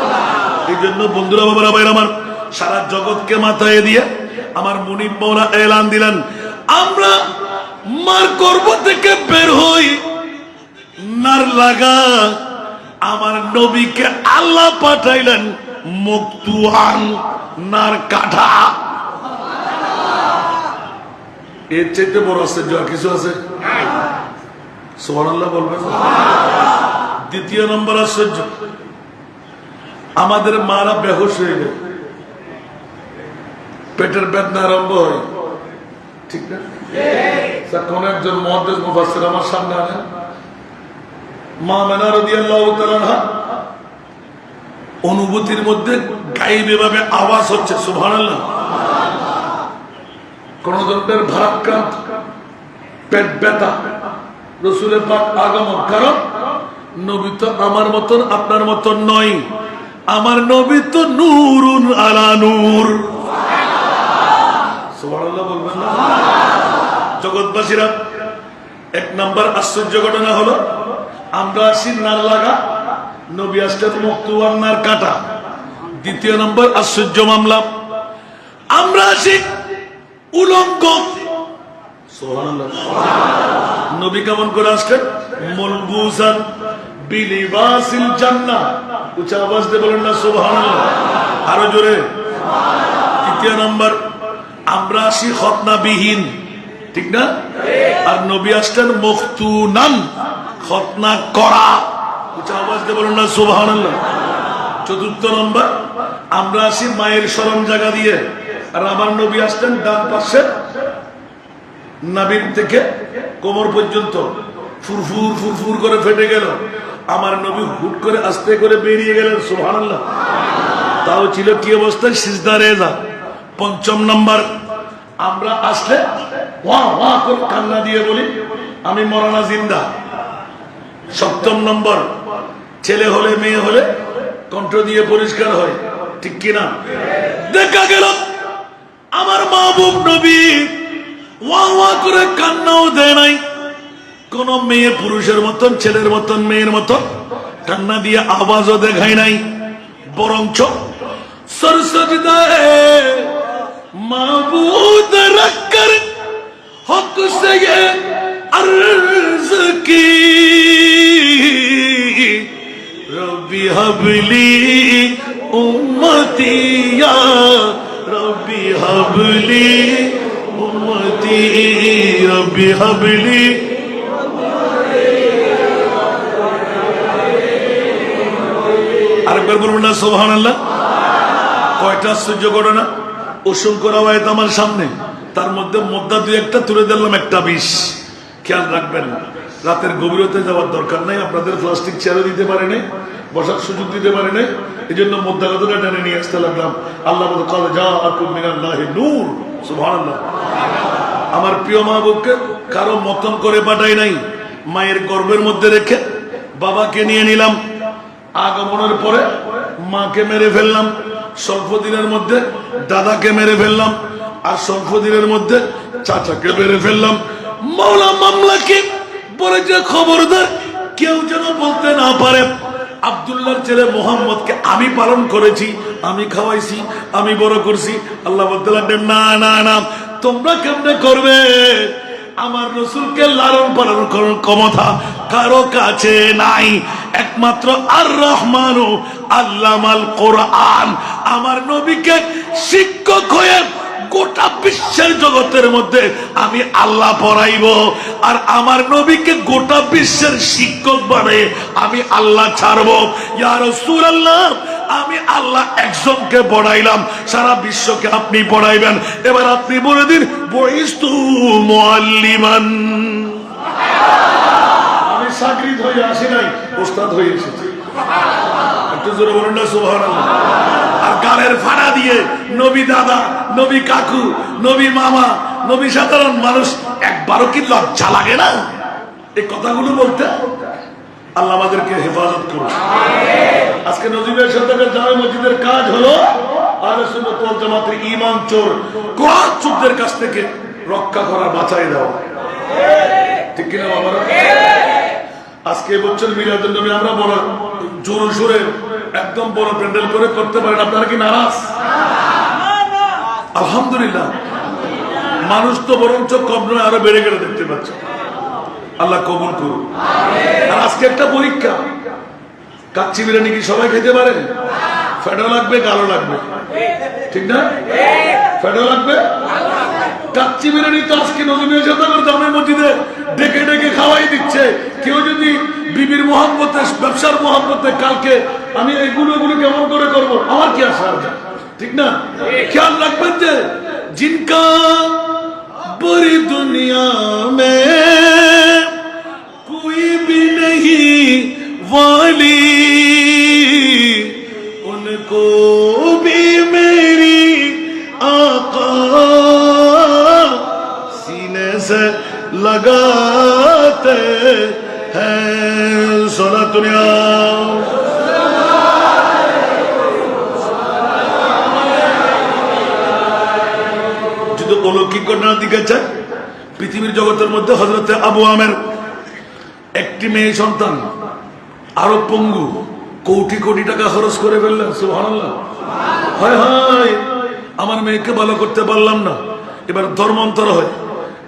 Speaker 1: এই জন্য বন্ধুরা, বাবারা, ভাইরা আমার, সারা জগৎকে মাথায় দিয়ে আমার মুনিব মাওলা এলান দিলেন, আমরা মার গর্ভ থেকে বের হই নার লাগা, আমার নবীকে আল্লাহ পাঠাইলেন মুক্তুয়ান, নার কাটা। এর চাইতে বড় আশ্চর্য আর কিছু আছে? সুবহানাল্লাহ বলবেন। দ্বিতীয় নম্বর আশ্চর্য, আমাদের মারা বেহুশ হয়ে যায়, পেটের বেদনা আরম্ভ হয়, ঠিক না? কোন একজন মুহাদ্দিস মুফাসসির আমার সামনে আনেন, মা আমেনা রাদিয়াল্লাহু তাআলা আনহা অনুভূতির মধ্যে গায়েবী ভাবে আওয়াজ হচ্ছে, সুবহানাল্লাহ। কোন ধরনের ভারাক্রান্ত, পেট ব্যথা, রাসূলের পাক আগমন। কারণ নবী তো আমার মতন আপনার মতন নয়, আমার নবী তো নূরুন আলা নূর, সুবহানাল্লাহ বলবেন না? জগৎবাসীরা, 1 নম্বর আশ্চর্য ঘটনা হলো, আমরা আসি নার লাগা, নবী আসলেন মুক্তুয়ান, নার কাটা। দ্বিতীয় নম্বর আশ্চর্য মামলা, আমরা আসি উলঙ্গ, সুবহানাল্লাহ। নবী কেমন করে আসলেন? মুলবুসান বিলিবাসিল জান্নাহ, উচ্চ আওয়াজ দিয়ে বলেন না সুবহানাল্লাহ, আরো জোরে। তৃতীয় নম্বর, আমরা আসি খতনাবিহীন, ঠিক না? আর নবী আসলেন মুফতুনান, খতনা করা, উচ্চ আওয়াজ দিয়ে বলেন না সুবহানাল্লাহ। চতুর্থ নম্বর, আমরা আসি মায়ের শরম জায়গা দিয়ে, আর আমার নবী আসলেন ডান পাশে, নাভির থেকে কোমর পর্যন্ত ফুরফুর ফুরফুর করে ফেটে গেল, আমার নবী হুট করে আস্তে করে বেরিয়ে গেলেন, সুবহানাল্লাহ। তাও ছিল কি অবস্থায়? সিজদা রেজা। পঞ্চম নম্বর, আমরা আসলে ওয়া ওয়া করে কান্না দিয়ে বলি, আমি মরানা জিন্দা। সপ্তম নম্বর, ছেলে হলে মেয়ে হলে কণ্ঠ দিয়ে পরিষ্কার হয়, ঠিক কিনা? দেখা গেল আমার মাহবুব নবী ওয়া ওয়া করে কান্নাও দেয় নাই, কোন মেয়ে পুরুষের মতন, ছেলের মতন, মেয়ের মতন কান্না দিয়ে আওয়াজও দেখায় নাই, বরঞ্চ সরসজদায়ে মাবুদ রাখকর হক সে अर्ज की रब्बी हबली उम्मतिया रब्बी हबली उम्मती रब्बी हबली আরেকবার বলুন না সুবহানাল্লাহ। কয়টা আশ্চর্য ঘটনা, অসংখ্য রাওয়ায়াত আমার সামনে, তার মধ্যে মোদ্দা দুই একটা তুলে দিলাম, একটা 20। খেয়াল রাখবেন, রাতের গভীরতে যাওয়ার দরকার নাই, আপনাদের প্লাস্টিক চেয়ারও দিতে পারে নাই, বসার সুযোগ দিতে পারে নাই, এই জন্য মোদ্দা কথাটা টেনে নিয়ে আসতে লাগলাম। আল্লাহ বলে কাদ জাআকুম মিনাল্লাহি নূর, সুবহানাল্লাহ। আমার প্রিয় মাহবুবকে কারো মতন করে পাঠাই নাই, মায়ের গর্ভের মধ্যে রেখে বাবাকে নিয়ে নিলাম, আগমনের পরে মাকে মেরে ফেললাম, স্বল্প দিনের মধ্যে দাদাকে মেরে ফেললাম, আর স্বল্প দিনের মধ্যে চাচাকে মেরে ফেললাম। মাওলা মামলাকে বলে যে খবরদার কেউ যেন বলতে না পারে আব্দুল্লাহর ছেলে মোহাম্মদকে আমি পালন করেছি, আমি খাওয়াইছি, আমি বড় করছি। আল্লাহ বলতে লাগলেন, না না না, তোমরা কেমনে করবে? আমার রসুলকে লালন পালন করার ক্ষমতা কারো কাছে নাই, একমাত্র আর রহমানু আল্লামাল কোরআন। আমার নবীকে শিক্ষক হয়ে গোটা বিশ্বের জগতের মধ্যে আমি আল্লাহ পড়াইব, আর আমার নবীকে গোটা বিশ্বের শিক্ষক বানাই আমি আল্লাহ ছাড়ব। ইয়া রাসূলুল্লাহ, আমি আল্লাহ একজনকে পড়াইলাম, সারা বিশ্বকে আপনি পড়াইবেন। এবার আপনি বলে দিন, বুইস্তু মুআল্লিমান। আমি শাগরিদ হয়ে আসি নাই, ওস্তাদ হয়ে এসেছি। একটু জোরে বলুন না সুবহানাল্লাহ। আর গালের ফাড়া দিয়ে নবী দাদা, নবী কাকু, নবী মামা, নবী সাধারণ মানুষ, একবারও কি লজ্জা লাগে না এই কথাগুলো বলতে? আল্লাহ আমাদেরকে হেফাজত করুন। আজকে নজিবের শতকের জামে মসজিদের কাজ হলো আহলে সুন্নাত ওয়াল জামাতের ঈমান চোর, কোরআন চোরদের কাছ থেকে রক্ষা করা, বাঁচাই দেওয়া। ঠিক কিনা বাবারা? আজকে বছর মিলাদুন নবী আমরা বড় জোরে সোরে একদম বড় প্যান্ডেল করে করতে পারেন, আপনারা কি নারাজ? আলহামদুলিল্লাহ, মানুষ তো বরঞ্চ কম নয়, আরো বেড়ে গেলে দেখতে পাচ্ছে। আল্লাহ কবুল করুন। আর আজকে একটা পরীক্ষা, কাচ্চি বিরিয়ানি কি সবাই খেতে পারেন? ফেডো লাগবে, গালো লাগবে, ঠিক না? ফেডো লাগবে, কাচ্চি বিরিয়ানি তো আজকে নজরুল জামে মসজিদে ডেকে ডেকে খাওয়াই দিচ্ছে। কেউ যদি বিবির মোহাম্মতে, ব্যবসার মোহাম্মতে কালকে আমি এগুলো কেমন করে করবো, আমার কি আসা আছে, ঠিক না? খেয়াল রাখবেন যে জিনকা বড়ি দুনিয়া মে कोई भी नहीं वाली, उनको भी मेरी आका सीने से लगाते हैं। सोना दुनिया যদি অলৌকিক ঘটনা দিকে চায়, পৃথিবীর জগতের মধ্যে হযরতে আবু আমের একটি মেয়ে সন্তান, আরো পঙ্গু, কোটি কোটি টাকা খরচ করে ফেললেন। সুবহানাল্লাহ। হায় হায়, আমার মেয়েকে ভালো করতে পারলাম না। এবার ধর্মান্তর হয়,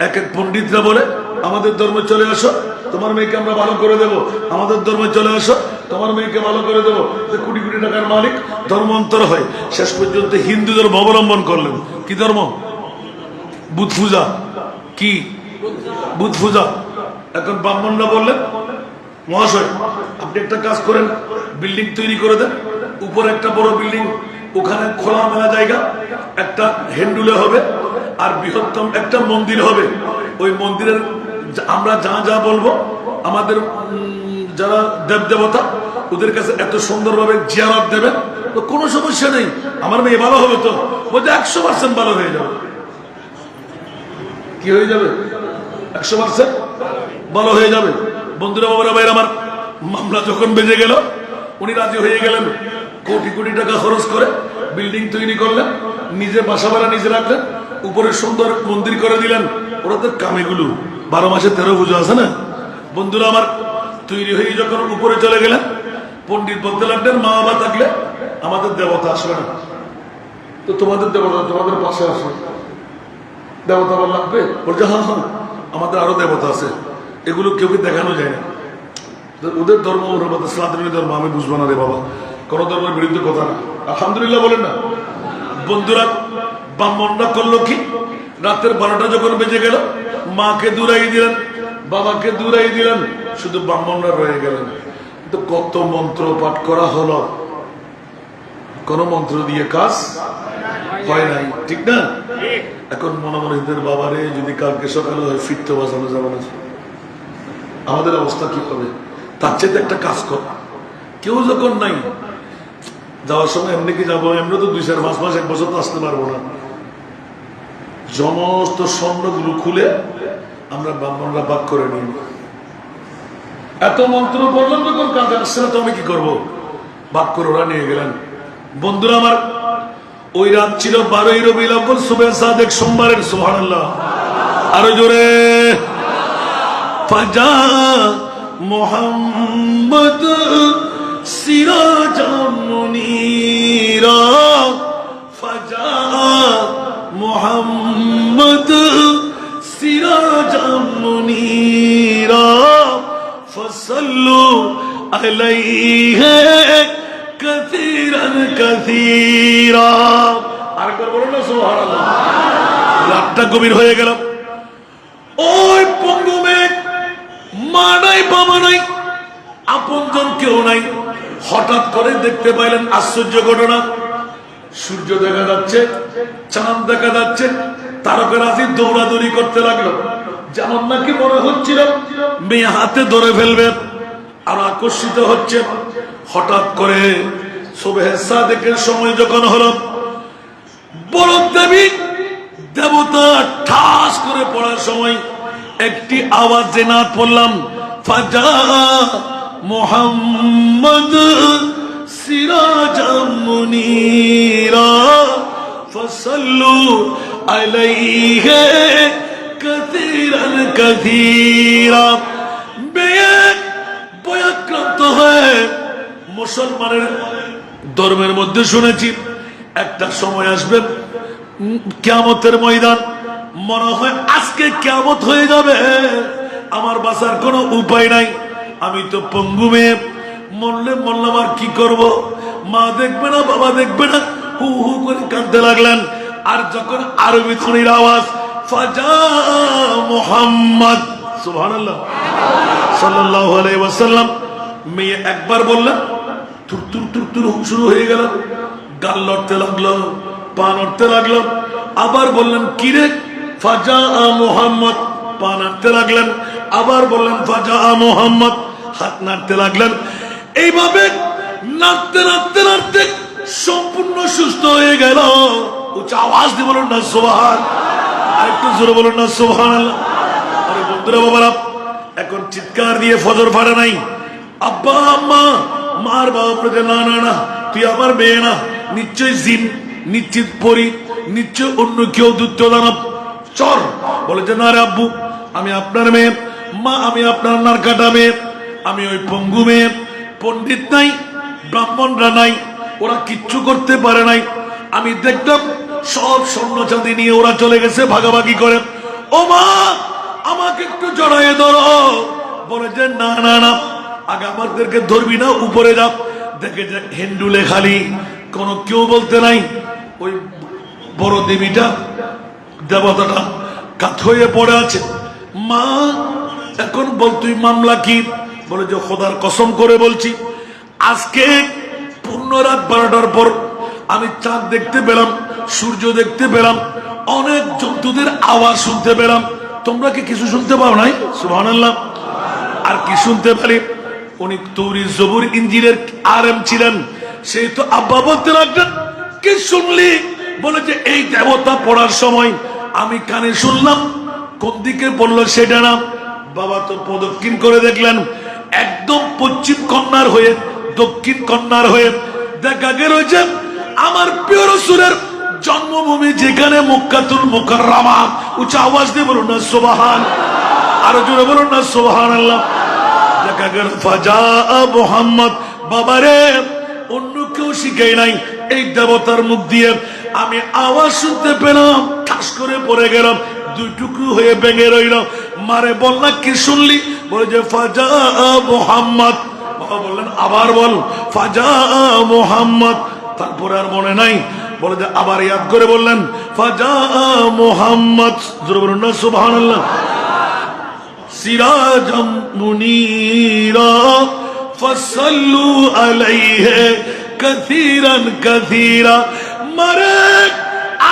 Speaker 1: এক এক পণ্ডিতরা বলে আমাদের ধর্মে চলে আসো, তোমার মেয়েকে আমরা ভালো করে দেব। আমাদের ধর্মে চলে আসো, তোমার মেয়েকে ভালো করে দেবো। কোটি কোটি টাকার মালিক ধর্মান্তর হয়, শেষ পর্যন্ত হিন্দু ধর্ম অবলম্বন করলেন। কি ধর্ম? বুধ পূজা। কি বুধ পূজা? এখন ব্রাহ্মণরা বললেন, মহাশয় আপনি একটা কাজ করেন, বিল্ডিং তৈরি করে দেন, উপরে একটা বড় বিল্ডিং, ওখানে খোলা মেলা জায়গা, একটা হেন্ডুলে হবে, আর বৃহত্তম একটা মন্দির হবে। ওই মন্দিরের আমরা যা যা বলবো, আমাদের যারা দেব দেবতা ওদের কাছে এত সুন্দরভাবে জিয়ারত দেবেন, তো কোনো সমস্যা নেই। আমার মেয়ে ভালো হবে তো? বলতে 100% ভালো হয়ে যাবে। কি হয়ে যাবে? 100% ভালো হয়ে যাবে। বন্ধুরা, বাবারা, ভাইরা আমার, মামলা যখন বেজে গেল, উনি রাজি হয়ে গেলেন। কোটি কোটি টাকা খরচ করে বিল্ডিং তৈরি করলেন, নিজে বাসা ভাড়া নিজে রাখলেন, উপরে সুন্দর মন্দির করে দিলেন। ওরা তো কামেগুলো 12 মাসে 13 পুজো আছে না। বন্ধুরা আমার, তৈরি হয়ে যখন উপরে চলে গেলেন, পণ্ডিত বলতে লাগলেন, মা বাবা থাকলে আমাদের দেবতা আসবে না, তো তোমাদের দেবতা তোমাদের পাশে আসবে, দেবতা আবার লাগবে। বলছে হ্যাঁ হ্যাঁ, আমাদের আরো দেবতা আছে, এগুলো কেউ দেখানো যায় না। ওদের ধর্ম, ওদের সনাতনী ধর্ম, আমি বুঝবো না রে বাবা, কোন ধর্মের বিরুদ্ধে কথা না। আলহামদুলিল্লাহ বলেন না। বন্ধুরা, ব্রাহ্মণরা করলো কি, রাতের 12টা যখন বেজে গেল, মাকে দূরাই দিলেন, বাবাকে দূরাই দিলেন, শুধু ব্রাহ্মণরা রয়ে গেলেন। কিন্তু কত মন্ত্র পাঠ করা হলো, কোন মন্ত্র দিয়ে কাজ হয় নাই, ঠিক না? এখন মনে মনে বাবারে, যদি কালকে সকালে হয় ফিরতে বাঁচানো যাবে না, আমাদের অবস্থা কি হবে? তার চেয়ে একটা কাজ কর, কেউ যখন নাই, যাওয়ার সময় এমনি কি যাবো, এমনি তো 2-4-5 মাস 1 বছর তো আসতে পারবো না। সমস্ত স্বর্ণগুলো খুলে আমরা ব্রাহ্মণরা ভাগ করে নিই। এত মন্ত্র বললাম, যখন কাজে আসছে না তো আমি কি করবো, ভাগ করে ওরা নিয়ে গেলেন। বন্ধুরা আমার, ওই রাত ছিল 12ই রবিউল আউয়াল, সুবে সাদেক, সোমবারের। সুবহানাল্লাহ, আরো জোরে। ফাজা মুহাম্মদ সিরাজাম মুনীরা ফাসাল্লু আলাইহি কাসীরান কাসীরা। আরেকবার বলুন না সুবহানাল্লাহ। রাতটা গভীর হয়ে গেল। ওই পঙ্গু মেঘ, মা নাই বাবা নাই, আপনজন কেউ নাই। হঠাৎ করে দেখতে পাইলেন আশ্চর্য ঘটনা, সূর্য দেখা যাচ্ছে, চাঁদ দেখা যাচ্ছে, তারকারাজি দৌড়াদৌড়ি করতে লাগলো। যেমন নাকি মনে হচ্ছিল মেয়ে হাতে ধরে ফেলবে, আর আকর্ষিত হচ্ছে। হঠাৎ করে সুবহে সাদেকের সময় যখন হলো, বড় দেবী দেবতা ঠাস করে পড়ার সময় একটি আওয়াজ যে নাদ পড়লাম, ফাজা মুহাম্মদ সিরাজাম মুনীরা ফাসাল্লু আলাইহি কাসীরান কাসীরা। বয়াক্রান্ত হয়ে মুসলমানের ধর্মের মধ্যে শুনেছি একটা সময় আসবে কিয়ামতের ময়দান, মনে হয় আজকে কিয়ামত হয়ে যাবে, আমার বাঁচার কোনো উপায় নাই। আমি তো পঙ্গু মেয়ে, মরলে মরলাম, আর কি করব? মা দেখবে না, বাবা দেখবে না, হু হু করে কাঁদতে লাগলেন। আর যখন আরবি ধ্বনির আওয়াজ, ফাজা মুহাম্মদ সুবহানাল্লাহ সাল্লাল্লাহু আলাইহি ওয়াসাল্লাম, মেয়ে একবার বললেন, তুর তুর তুর তুর শুরু হয়ে গেল, গাল লড়তে লাগলো, পা নড়তে লাগলো। আবার বললেন কিরে, ফাজা মুহাম্মদ, পা নাড়তে লাগলেন। আবার বললেন ফাজা মুহাম্মদ, হাত নাড়তে লাগলেন। এইভাবে নাড়তে নাড়তে নাড়তে সম্পূর্ণ সুস্থ হয়ে গেল। উচ্চ আওয়াজ দিয়ে বলুন না সুবহান, আর একটু জোরে বলুন না সুবহানাল্লাহ। আরে বন্ধুরা বাবারা, এখন চিৎকার দিয়ে ফজর ফাড়ে নাই। আব্বা আম্মা, মার বাবা বলে না না না, তুই আমার মেয়ে না, নিশ্চয় জিন, নিশ্চিত পরি, নিশ্চয় অন্য কেউ দুত্য দানব, চর। বলে যে না রে আব্বু, আমি আপনার মেয়ে। মা, আমি আপনার নার কাটা মেয়ে, আমি ওই পঙ্গু মেয়ে। পণ্ডিত নাই, ব্রাহ্মণরা নাই, ওরা কিচ্ছু করতে পারে নাই। আমি দেখলাম সব স্বর্ণ চাঁদি নিয়ে ওরা চলে গেছে ভাগাভাগি করে। ও মা, আমাকে একটু জড়াইয়ে ধরো। বলে যে না না না, আগে আমাদেরকে ধরবি না, উপরে যা। দেখে যে হেন্ডুলে খালি, কোনো কেউ বলতে নাই। ওই বড় দেবীটা, দেবতাটা কাত হয়ে পড়ে আছে। মা, এখন বল তুই মামলা কি? বলে যে খোদার কসম করে বলছি, আজকে পূর্ণ রাত 12টার পর আমি চাঁদ দেখতে পেলাম, সূর্য দেখতে পেলাম, অনেক জন্তুদের আওয়াজ শুনতে পেলাম। তোমরা কি কিছু শুনতে পাও নাই? সুবহানাল্লাহ। আর কি শুনতে পারি? উনি তৌরিত জবুর ইঞ্জিনের আরএম ছিলেন। সেই তো আব্বা বলতে লাগলেন, কি শুনলি? বলে যে এই দেবতা পড়ার সময় আমি কানে শুনলাম। কোন দিকে বললো সেটা না। বাবা তো প্রদক্ষিণ করে দেখলেন, একদম পশ্চিম কন্যার হয়ে, দক্ষিণ কন্যার হয়ে দেখা গেল যে আমার প্রিয় রাসূলের জন্মভূমি যেখানে মক্কাতুল মুকাররমা। উচ্চ আওয়াজ দিয়ে বলুন না সুবহান, আরো জোরে বলুন না সুবহানাল্লাহ। দেখা গেল ফাজা মুহাম্মদ। বাবারে, অন্য কেউ শিখাই নাই, এই দেবতার মুখ দিয়ে আমি আওয়াজ শুনতে পেলাম, ঠাস করে পড়ে গেলাম, দুই টুকরো হয়ে ভেঙে রইল। মারে বললাম কি শুনলি? বলে যে ফাজা মুহাম্মদ। বাবা বললেন আবার বল, ফাজা মুহাম্মদ। তারপরে আর মনে নাই। বলে যে আবার ইয়াদ করে বললেন, ফাজা মুহাম্মদ। জোরে বলুন না সুবহানাল্লাহ। সিরাজাম মুনীরা ফাসাল্লু আলাইহি কাসীরান কাসীরা। মারে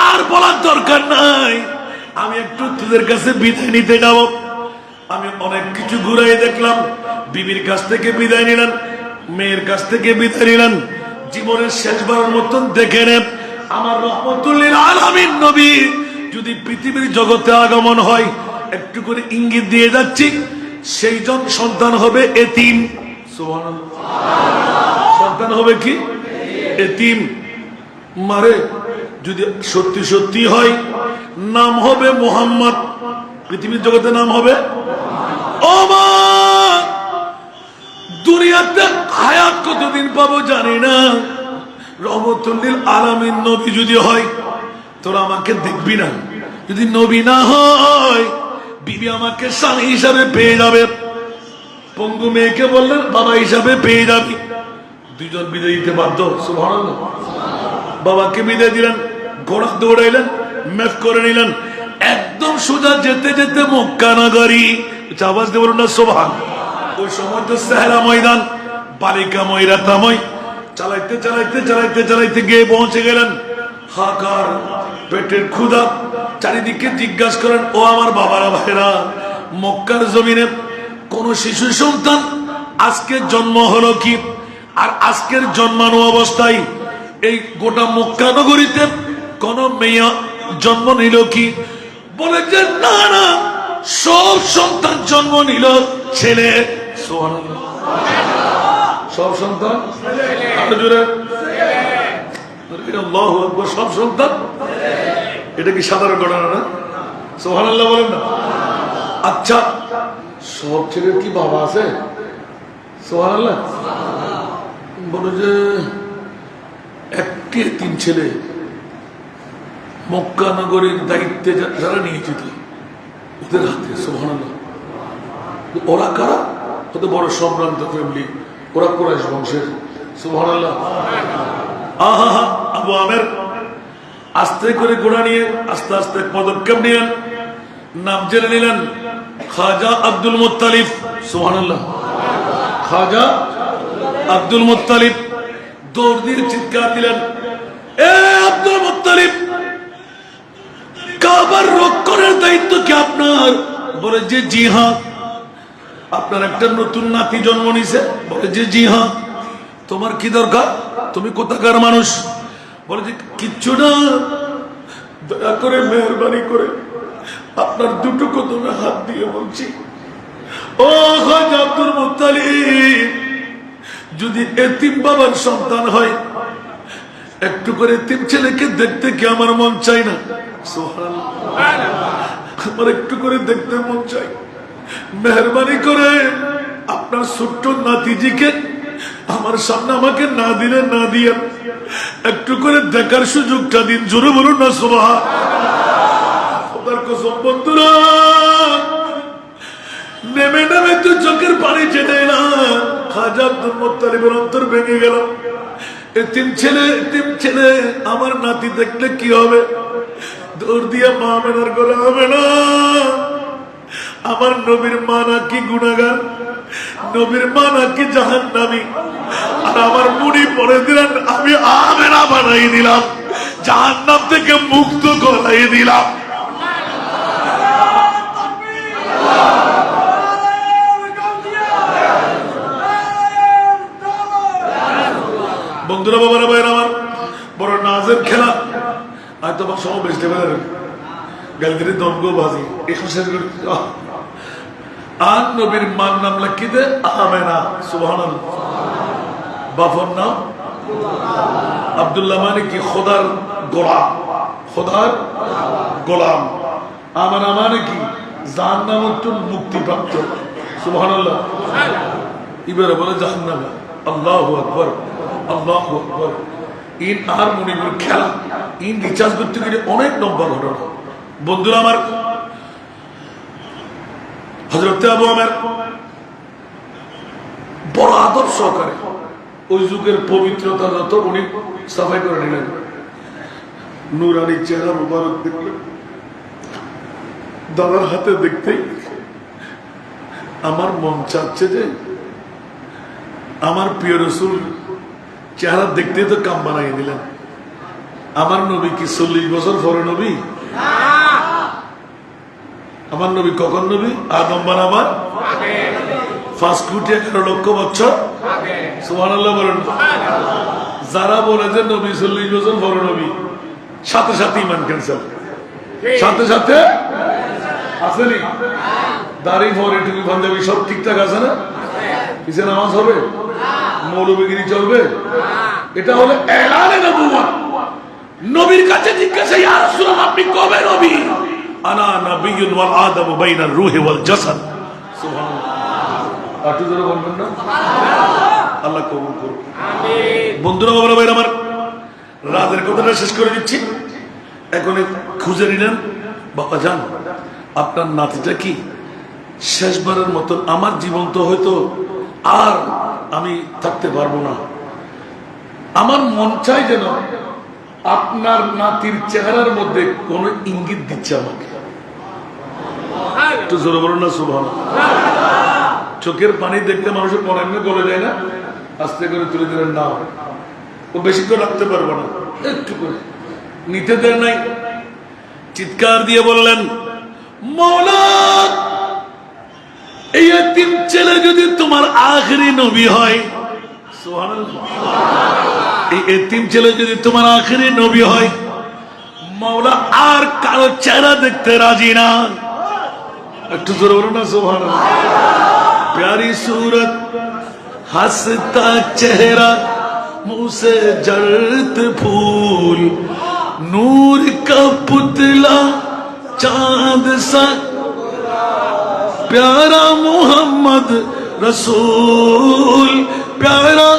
Speaker 1: আর বলার দরকার নাই, আমি একটু তোদের কাছে বিদায় নিতে যাব। আমি অনেক কিছু ঘুরাই দেখলাম। বিবির কাছ থেকে বিদায় নিলেন, মেয়ের কাছ থেকে বিদায় নিলেন। জীবনের শেষবারের মতন দেখে নেন, আমার রহমতুল লিল আলামিন নবী যদি পৃথিবীর জগতে আগমন হয়, একটু করে ইঙ্গিত দিয়ে যাচ্ছি, সেই জন সন্তান হবে এতিম। সুবহানাল্লাহ। সন্তান হবে কি? এতিম। মারে যদি সত্যি সত্যি হয়, নাম হবে মুহাম্মদ, পৃথিবীর জগতে নাম হবে। ও মা, দুনিয়াতে হায়াত কতদিন পাবো জানি না। রহমতুল লিল আলামিন নবী যদি হয়, তোরা আমাকে দেখবি না। যদি নবী না হয়, বিবি আমাকে স্বামী হিসাবে পেয়ে যাবে। পঙ্গু মেয়েকে বললেন বাবা হিসাবে পেয়ে যাবি। দুজন বিদায় দিতে বাধ্য। সুবহানাল্লাহ। বাবাকে বিদায় দিলেন, ঘোড়া দৌড়াইলেন, ম্যাপ করে নিলেন, একদম সোজা যেতে যেতে মক্কা নগরী। আওয়াজ দিয়ে বলুন না সুবহান। ওই সময় তো সাহারা ময়দান, বালিকা ময়রাতাময়, চালাইতে চালাইতে চালাইতে চালাইতে গিয়ে পৌঁছে গেলেন। হাকার, পেটের ক্ষুধা, চারিদিকে জিজ্ঞাসা করেন, ও আমার বাবারা ভাইরা, মক্কার জমিনে কোন শিশু সন্তান আজকে জন্ম হলো কি? আর আজকের জন্মানো অবস্থায় এই গোটা মক্কা নগরীতে কোন মেয়ে জন্ম নিল কি? বলে যে না না, সব সন্তান জন্ম নিল ছেলে। সুবহানাল্লাহ। সব সন্তান আল্লাহু আকবার, সব সন্তান। এটা কি সাধারণ ঘটনা না? সুবহানাল্লাহ বলেন না। আচ্ছা, সব ছেলের কি বাবা আছে? সুবহানাল্লাহ। বলে যে একটি তিন ছেলে মক্কা নগরীর দায়িত্বে যারা নিয়েছিল ওদের হাতে। সুবহানাল্লাহ। ওরা কারা? হতে বড় সম্ভ্রান্ত ফ্যামিলি, ওরা কুরাইশ বংশের। সুবহানাল্লাহ। আহা, আবু আমের আস্তে করে ঘোড়া নিয়ে আস্তে আস্তে পদক্ষেপ নিলেন, নাম জেনে নিলেন খাজা আব্দুল মুত্তালিব। সুবহানাল্লাহ। খাজা আব্দুল মুত্তালিব দৌড় দিয়ে চিৎকার দিলেন, এ আব্দুল মুত্তালিব, কাবার রক্ষণের দায়িত্ব কি আপনার? বলে যে জি হ্যাঁ। আপনার একটা নতুন নাতি জন্ম নিছে? বলে যে জি হ্যাঁ। তোমার কি দরকার? তুমি কোথাকার মানুষ? বলে যে কিচ্ছু না, দয়া করে মেহরবানি করে আপনার দুটো কদমে হাত দিয়ে বলছি, ও খাজা আব্দুল মুত্তালিব, যদি এতিম বাবার সন্তান হয়, একটু করে এতিম ছেলেকে দেখতে কি আমার মন চাই না? সুবহানাল্লাহ। আমার একটু করে দেখতে মন চাই। মেহরবানি করে আপনার ছোট্ট নাতিজিকে আমার সামনে আমাকে না দিলে না দিয়ে একটু করে দেখার সুযোগটা দিন। জোরে বলুন না সুবহানাল্লাহ। খোদার কসম বন্ধুরা, নেমে নেমে তো চোখের পানি চেনে না। খাজা আব্দুল মুত্তালিবের অন্তর ভেঙে গেল। এতিম ছেলে আমার নাতি দেখলে কি হবে? দৌড় দিয়ে মা মেনার করা হবে না। আমার নবীর মা নাকি গুনাহগার, নবীর মা নাকি জাহান্নামী, আর আমার মুড়ি পরে দিলেন, আমি আমেনা বানাই দিলাম, জাহান্নাম থেকে মুক্ত করাই দিলাম। বন্ধুরা, বাবারা, ভাইরা আমার, বড় নাজের খেলা। হয়তো বা সব বেসতে পারেন, গালিতে দমগো বাজি এখন শেষ করে। আর নবীর মার নাম লিখি দে আমেনা। সুবহানাল্লাহ। বাবার নাম আব্দুল্লাহ, মানে কি খোদার গোলাম, খোদার গোলাম। আমেনা মানে কি জাহান্নাম হতে মুক্তিপ্রাপ্ত। সুবহানাল্লাহ। এবারে বলে জাহান্নাম। আল্লাহু আকবার, আল্লাহু আকবার। ইন আর মনিপুর খেলা, ইন রিচার্জ করতে গেলে অনেক লম্বা ঘটনা। বন্ধুরা আমার, হযরত আবু আমের বড় আদর সহকারে ওই যুগের পবিত্রতা যত উনি সাফাই করে নিলেন। নুরানি চেহারা মুবারক দেখলেন, দাদার হাতে দেখতেই আমার মন চাচ্ছে যে আমার প্রিয় রাসূল চেহারা দেখতে তো কাম বানাই দিলেন। আমার নবী কি 40 বছর পরে নবী? আমার নবী কখন নবী? আদম বানাবার 5 কোটি 11 লক্ষ বছর। সুবহানাল্লাহ বলেন। যারা বলে যে নবী 40 বছর পরে নবী, সাথে সাথে ইমান ক্যান্সেল, সাথে সাথে আসেনি। দাড়ি ভরে টুপি পাঞ্জাবি সব ঠিকঠাক আছে না? কিসে নামাজ হবে? মৌলবীগিরি চলবে? এটা হলো এলানে নবুয়ত। নবীর কাছে জিজ্ঞাসা, ইয়া রাসূলুল্লাহ, আপনি কবে নবী? আনা নবিয়্যুন ওয়াল আদামু বাইনার রূহি ওয়াল জাসাদ। সুবহানাল্লাহ। আটু ধরে বলবেন না? আল্লাহ কবুল করুন। আমিন। বন্ধুরা, বাবারা, ভাইরা আমার, রাতের কথাটা শেষ করে দিচ্ছি। এখন খুঁজে নিলেন, বাবা জান আপনার নাতিটা কি? শেষবারের মতন আমার জীবন তো হয়তো আর আমি থাকতে পারবো না, আমার মন চাই যেন আপনার নাতির চেহারার মধ্যে কোন ইঙ্গিত দিচ্ছে আমাকে। একটু জোরে বলুন না সুবহানাল্লাহ। চোখের পানি দেখতে মানুষের মনে এমনি গলে যায় না, আস্তে করে তুলে দিলেন না, ও বেশি করে রাখতে পারবো না, একটু করে নিতে দেন নাই, চিৎকার দিয়ে বললেন মওলা এই এতিম ছেলে যদি তোমার আখেরি নবী হয়, সুবহানাল্লাহ, এই এতিম ছেলে যদি তোমার আখেরি নবী হয়, মওলা আর কারো চেহারা দেখতে রাজি না। একটু জোরে বলুন না সুবহানাল্লাহ। प्यारी सूरत हंसता चेहरा मुंह से जड़त फूल नूर का पुतला चांद सा प्यारा मोहम्मद रसूल प्यारा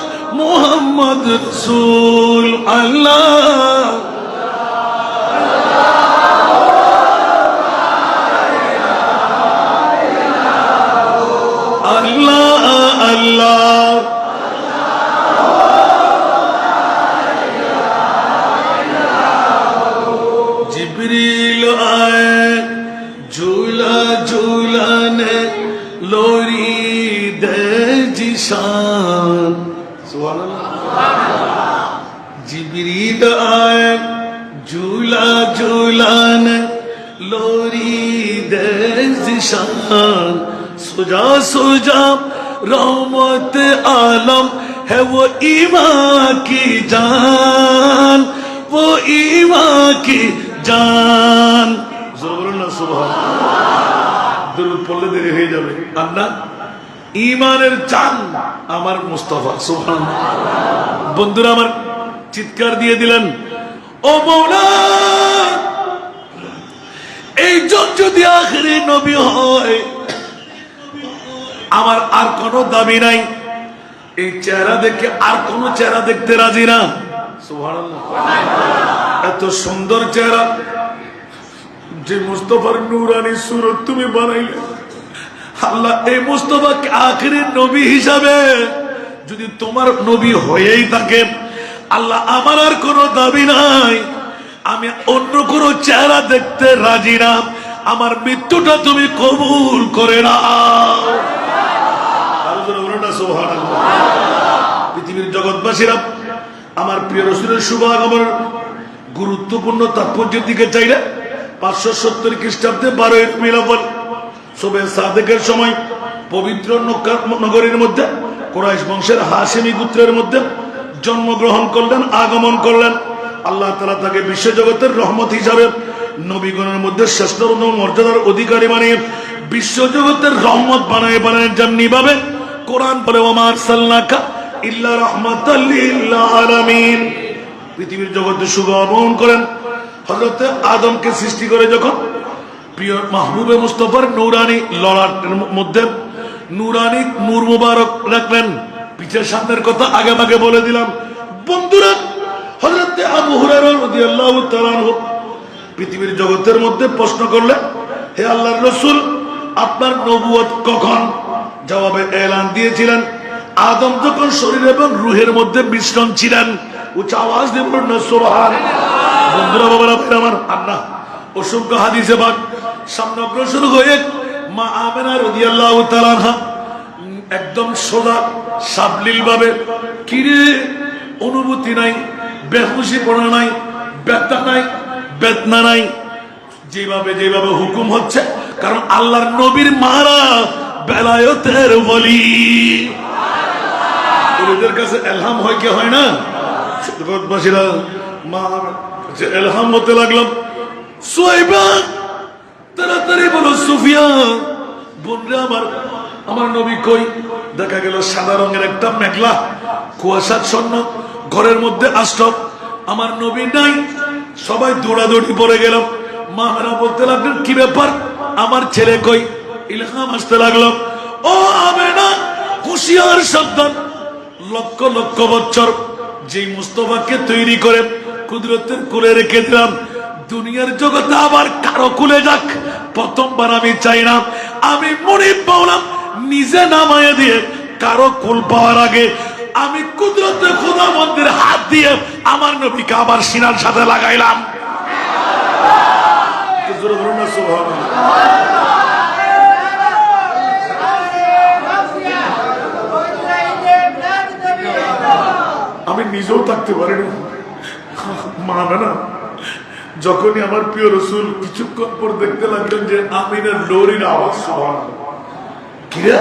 Speaker 1: मोहम्मद रसूल अल्लाह अल्लाह जिब्रील आए झूला झूलाने लोरी दे जिशान, सुभान अल्लाह। जिब्रील आए झूला झूलाने लोरी दे जिशान सुजा सुजा रहमत आलम है वो ईमान की जान, वो ईमान की जान। জোরে সুবহানাল্লাহ। দুরূদ পড়লে দেরি হয়ে যাবে। আল্লাহ ঈমানের জান আমার মুস্তাফা, সুবহানাল্লাহ। বন্ধুরা আমার চিৎকার দিয়ে দিলেন ও মওলা এই জন যদি আখেরি নবী হয় আমার আর কোনো দাবি নাই, এই চেহারা দেখে আর কোন চেহারা দেখতে রাজি না, সুবহানাল্লাহ। এত সুন্দর চেহারা যে মুস্তাফার নূরানি সুরত তুমি বানাইলে আল্লাহ, এই মুস্তাফাকে আখেরি নবী হিসাবে যদি তোমার নবী হয়েই থাকে আল্লাহ, আমার আর কোনো দাবি নাই, আমি অন্য কোনো চেহারা দেখতে রাজি না, আমার মৃত্যুটা তুমি কবুল করে নাও। পৃথিবীর জগৎবাসীরা আমার প্রিয় রাসূলের শুভ আগমনের গুরুত্বপূর্ণ তাৎপর্যের দিকে চাইলে 570 খ্রিস্টাব্দে 12 রবিউল আউয়াল সুবহে সাদেকের সময় পবিত্র নগরীর মধ্যে কুরাইশ বংশের হাশেমি গোত্রের মধ্যে জন্মগ্রহণ করলেন, আগমন করলেন। আল্লাহ তাআলা তাকে বিশ্বজগতের রহমত হিসাবে নবীগণের মধ্যে শ্রেষ্ঠতম মর্যাদার অধিকারী বানিয়ে বিশ্বজগতের রহমত বানায় যেমনি ভাবে কোরআন বলে ওয়া মা আরসালনাকা ইল্লা রাহমাতাল লিল আলামিন, পৃথিবীর জগতে শুভ আগমন করেন। হযরত আদমকে সৃষ্টি করে যখন প্রিয় মাহবুবে মুস্তাফার নূরানি ললাটের মধ্যে নূরানি নূর মুবারক রাখলেন। পিছের সামনের কথা আগে আগে বলে দিলাম। বন্ধুরা হযরত আবু হুরায়রা রাদিয়াল্লাহু তাআলা আনহু পৃথিবীর জগতের মধ্যে প্রশ্ন করলেন, হে আল্লাহর রাসূল আপনার নবুয়ত কখন? জবাবে এলান দিয়েছিলেন আদম যখন শরীর এবং রূহের মধ্যে মিশ্রণ ছিলেন। উচ্চ আওয়াজ দিয়ে বলুন না সুবহানাল্লাহ। বন্ধুরা বাবারা আমার আল্লাহ অসংখ্য হাদিসে পাক সামনে অগ্রসর হয়ে মা আমেনা রাদিয়াল্লাহু তাআলা আনহা একদম সোজা সাবলীল ভাবে, কিরে অনুভূতি নাই, বেহুশি পড়া নাই, ব্যথা নাই, বেদনা নাই, যেভাবে যেভাবে হুকুম হচ্ছে, কারণ আল্লাহর নবীর মারা বেলায়েতের ওলি, ওদের কাছে ইলহাম হয় কি হয় না? জগৎবাসীরা মা ইলহাম হতে লাগলাম, সুহাইবা তাড়াতাড়ি বলো, সুফিয়া বোনরা আমার নবী কই? দেখা গেল সাদা রঙের একটা মেঘলা কুয়াশাচ্ছন্ন ঘরের মধ্যে আশ্রম, আমার নবী নাই। সবাই দৌড়াদৌড়ি পড়ে গেল। মারা বলতে লাগলেন, কি ব্যাপার, আমার ছেলে কই? ইলহাম আসতে লাগলো, ও আমেনা হুঁশিয়ার সাবধান, লক্ষ লক্ষ বছর যেই মুস্তাফাকে তৈরি করে কুদরতের কোলে রেখে দিলাম, দুনিয়ার জগতে আবার কারো কুলে যাক, প্রথমবার আমি চাই না আমি মুনিব মাওলা নিজে নামায় দিয়ে কারো কুল পাওয়ার আগে আমি কুদরতে খোদা মন্দির হাত দিয়ে আমার নবীকে আবার সিনার সাথে লাগাইলাম। আমি নিজেও থাকতে পারিনি, মানে না। যখনই আমার প্রিয় রসুল কিছুক্ষণ পর দেখতে লাগলেন যে আমিনের লরির আওয়াজ, কিরা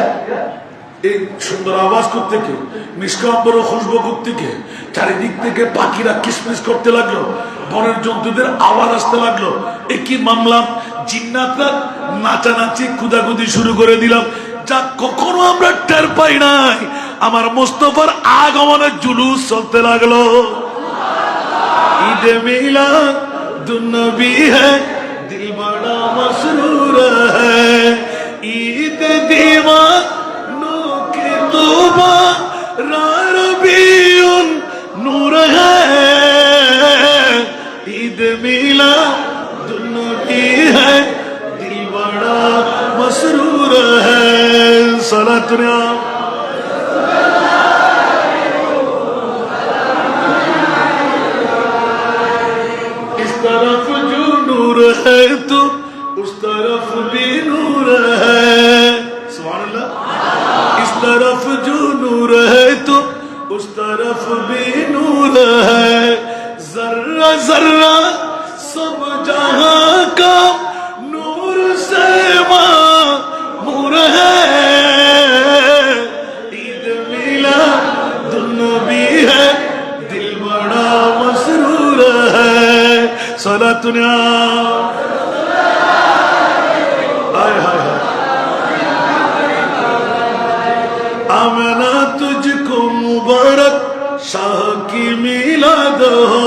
Speaker 1: এই সুন্দর আওয়াজ থেকে, নিষ্কাম্বর খুশবু থেকে, চারিদিক থেকে পাখিরা কিসমিস করতে লাগলো, বনের জন্তুদের আওয়াজ আসতে লাগলো। এ কি মামলা, জিন্নাতরা নাচানাচি কুদাকুদি শুরু করে দিলাম, যা কখনো আমরা টের পাই নাই। আমার মুস্তাফার আগমনের জুলুস চলতে লাগলো। ঈদে মিলাদ দুনবী হ্যায় দিল বড়া মসরুর হ্যায়, ঈদ दीवानों के तौबा रबीउन नूर है, ईद मिलादुन्नबी है दिल बड़ा मसरूर है। सलातुना इस तरफ जो नूर है तो उस तरफ भी नूर है। इस तरफ जो नूर है तो उस तरफ भी नूर है। जर्रा जर्रा सब जहां का नूर से मामूर है, ईद मिलादुन्नबी है दिल बड़ा मसरूर है। सलातुना आमना तुझको मुबारक शाह की मिलाद हो।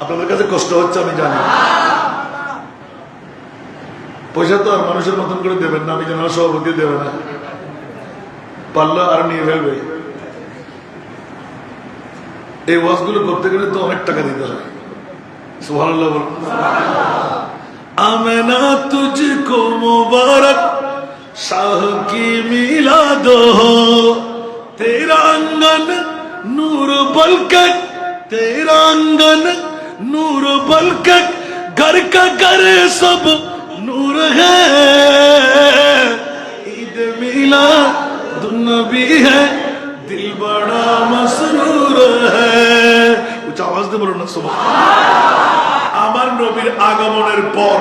Speaker 1: আপনাদের কাছে কষ্ট হচ্ছে আমি জানি, পয়সা তো আর মানুষের মতন করে দেবেন না, আমি জানি সভাপতি দেবে না, পারলে আর নিয়ে ফেলবে। এই ওয়াজগুলো করতে গেলে তো অনেক টাকা দিতে হয়। সুবহানাল্লাহ বলুন। आमना तुझको मुबारक शाह की मिलाद हो, तेरा आंगन नूर बलकक, तेरा आंगन नूर बलकक, घर का घर सब नूर है, ईद मिलादुन्नबी है दिल बड़ा मसरूर है। उच्च आवाज दे बोलो ना सुबहान। আমার নবীর আগমনের পর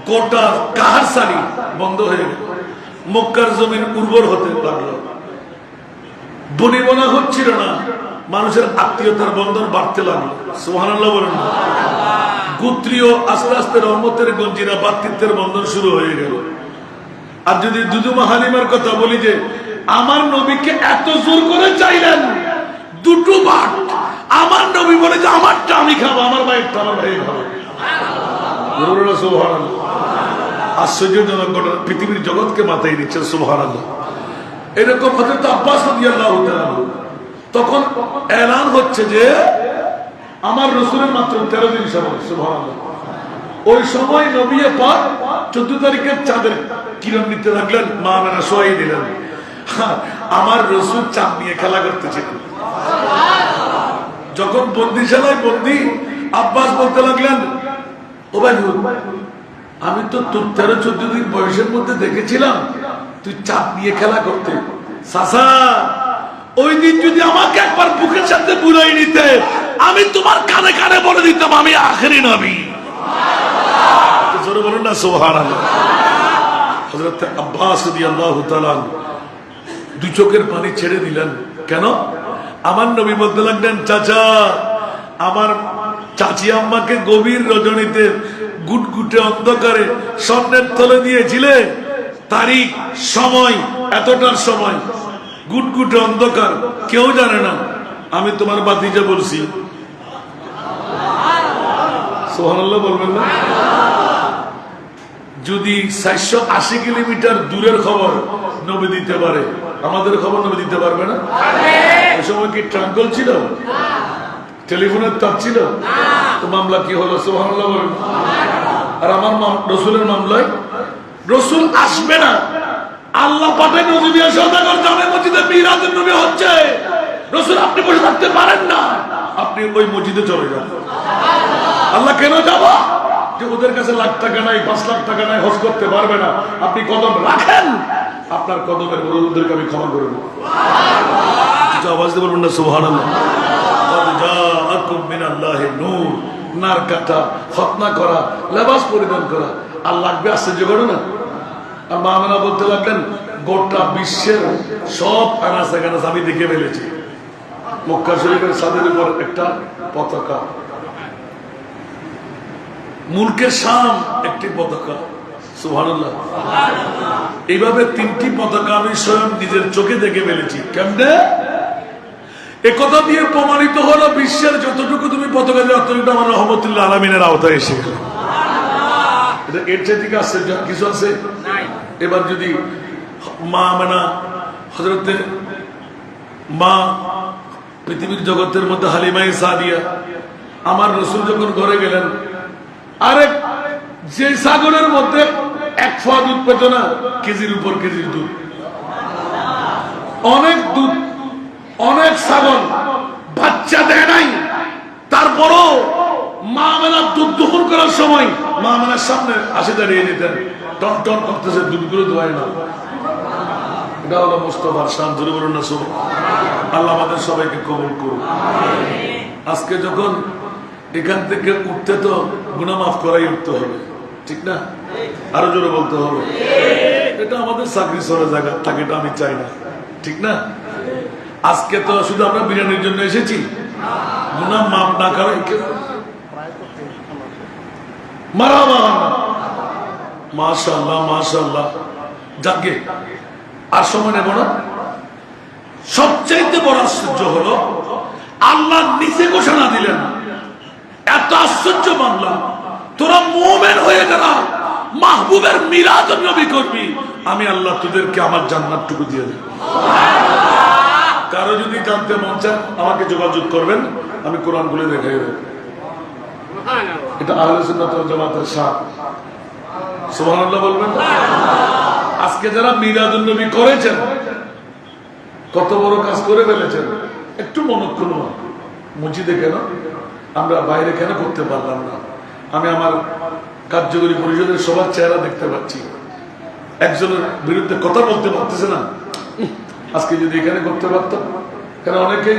Speaker 1: গোটা কাহারসানি বন্ধ হয়ে গেল, মক্কার জমিন উর্বর হতে লাগলো, বনিবনা হচ্ছিল না, মানুষের আত্মীয়তার বন্ধন বাড়তে লাগলো। সুবহানাল্লাহ বলেন। গোত্রীয় আস্তে আস্তে রহমতের গঞ্জিরা বাতৃত্বের বন্ধন শুরু হয়ে গেল। আর যদি দুদুমা হালিমার কথা বলি যে আমার নবীকে এত জোর করে চাইলেন, দুটো বাট আমার নবী বলে যে আমারটা আমি খাবো, আমার ভাইয়েরটা আমার ভাই খাবো। সুবহানাল্লাহ। আশ্চর্যজনক ঘটনা, পৃথিবীর জগৎকে মাথায় দিচ্ছেন। সুবহানাল্লাহ। এরকম হযরত আব্বাস রাদিয়াল্লাহু তাআলা তখন এলান হচ্ছে যে আমার রাসূলের মাত্র 13 দিন সময়। সুবহানাল্লাহ। ওই সময় নবী পাক 14 তারিখের চাঁদের কিরণ নিতে লাগলেন, মা আমেনা শোয়াই দিলেন। আমার রাসূল চাঁদ নিয়ে খেলা করতেছিলেন। যখন বন্দিশালায় বন্দি, আব্বাস বলতে লাগলেন, ও ভাই আমি তো তোর 13-14 দিন বয়সের মধ্যে দেখেছিলাম তুই চাঁদ নিয়ে খেলা করতে। চাচা, ওই দিন যদি আমাকে একবার বুকের সাথে বুড়াই নিতে, আমি তোমার কানে কানে বলে দিতাম আমি আখেরি নবী। জোরে বলুন না সুবহানাল্লাহ। হযরত আব্বাস রাদিয়াল্লাহু তাআলা দুই চোখের পানি ছেড়ে দিলেন। কেন? আমার নবী বলতে লাগলেন, চাচা, আমার চাচি আম্মাকে গভীর রজনীতে গুটগুটে অন্ধকারে স্বর্ণের তলে দিয়েছিলে, তারিখ সময় এতটার সময়, গুটগুটে অন্ধকার, কেউ জানে না, আমি তোমার ভাতিজা বলছি। সুবহানাল্লাহ বলবেন না? যদি 480 কিলোমিটার দূরের খবর নবী দিতে পারে, আমাদের খবর নবী দিতে পারবে না? ওই সময় কি ট্রাঙ্কল ছিল? টেলিফোনের তার ছিল? তো মামলা কি হলো? সুবহানাল্লাহ বলেন। আর আমার রাসূলের মামলায় রসুল আসবে না, আল্লাহ পাঠায় নবী সওদাগর জামে মসজিদে মিলাদুন নবী হচ্ছে, রসুল আপনি বসে থাকতে পারেন না, আপনি ওই মসজিদে চলে যান। আল্লাহ কেন যাব? যে ওদের কাছে লাখ টাকা নাই, 5 লাখ টাকা নাই, হজ করতে পারবে না, আপনি কদম রাখেন, আপনার কদমের বড়দেরকে আমি ক্ষমা করে দেব। আওয়াজ দিয়ে বলবেন না সুবহানাল্লাহ। কদ জাআকুম মিনাল্লাহি নূর, নার কাটা, খতনা করা, লেবাস পরিধান করা, আর লাগবে আশ্চর্য করে না। আর মা আমেনা বলতে লাগলেন গোটা বিশ্বের সব আনাচে কানাচে আমি দেখে ফেলেছি। মক্কা শরীফের ছাদের উপর একটা পতাকা, মুলকে শাম একটি পতাকা, সুবহানাল্লাহ। এইভাবে 3টি পতাকা আমি স্বয়ং নিজের চোখে দেখে ফেলেছি। কেমনে? একথা দিয়ে প্রমাণিত হলো বিশ্বের যতটুকু তুমি পতাকা দিয়ে অতটুকু আমার রহমতুল্লাহ আলামিনের আওতায় এসে গেল। এটা এর চেয়ে থেকে আসছে কিছু আছে? এবার যদি মা আমেনা হযরতে মা পৃথিবীর জগতের মধ্যে হালিমায়ে সাদিয়া, আমার রসুল যখন ঘরে গেলেন, আরেক যে সাগরের মধ্যে 1 ফা দুধ পেত না, কেজির উপর কেজির দুধ, অনেক দুধ, অনেক ছাগল বাচ্চা দেয় নাই, তারপরও মা আমেনা দুধ দহন করার সময় মা আমেনার সামনে আসে দাঁড়িয়ে নিতেন, টন টন করতেছে, দুধগুলো ধোয় না। এটা হলো মুস্তাফার শান। জোরে বলুন না সুবহানাল্লাহ। আল্লাহ আমাদের সবাইকে কবুল করুন। আজকে যখন এখান থেকে উঠতে তো গুনাহ মাফ করাই উঠতে হবে, ঠিক না? আরো জোরে বলতে হবে। এটা আমাদের চাকরি সরে জায়গা থাকে, এটা আমি চাই না, ঠিক না? আজকে তো শুধু আমরা বিরিয়ানির জন্য এসেছি, গুনাহ মাফ না করে মারহাবা, মাশাআল্লাহ মাশাআল্লাহ। যাকে আর সময় নেব না। সবচাইতে বড় আশ্চর্য হলো আল্লাহ নিজে ঘোষণা দিলেন, এত আশ্চর্য বাংলা, তোরা মুমিন হয়ে গেলা, মাহবুবের মিলাদুন নবী করবি, আমি আল্লাহ তোদেরকে আমার জান্নাতটুকু দিয়ে দেব। কারো যদি জানতে মন চান আমাকে যোগাযোগ করবেন, আমি কোরআন খুলে দেখাই দেব। এটা আহলে সুন্নাত ওয়াল জামাতের শান। সুবহানাল্লাহ বলবেন। আজকে যারা মিলাদুন নবী করেছেন, কত বড় কাজ করে ফেলেছেন। একটু মনক্ষুণ্ণ, মসজিদে কেন, আমরা বাইরে কেন করতে পারলাম না? আমি আমার কার্যকরী পরিষদের সবার চেহারা দেখতে পাচ্ছি, একজনের বিরুদ্ধে কথা বলতে পারতেছে না। আজকে যদি এখানে করতে পারতাম, কারণ অনেকে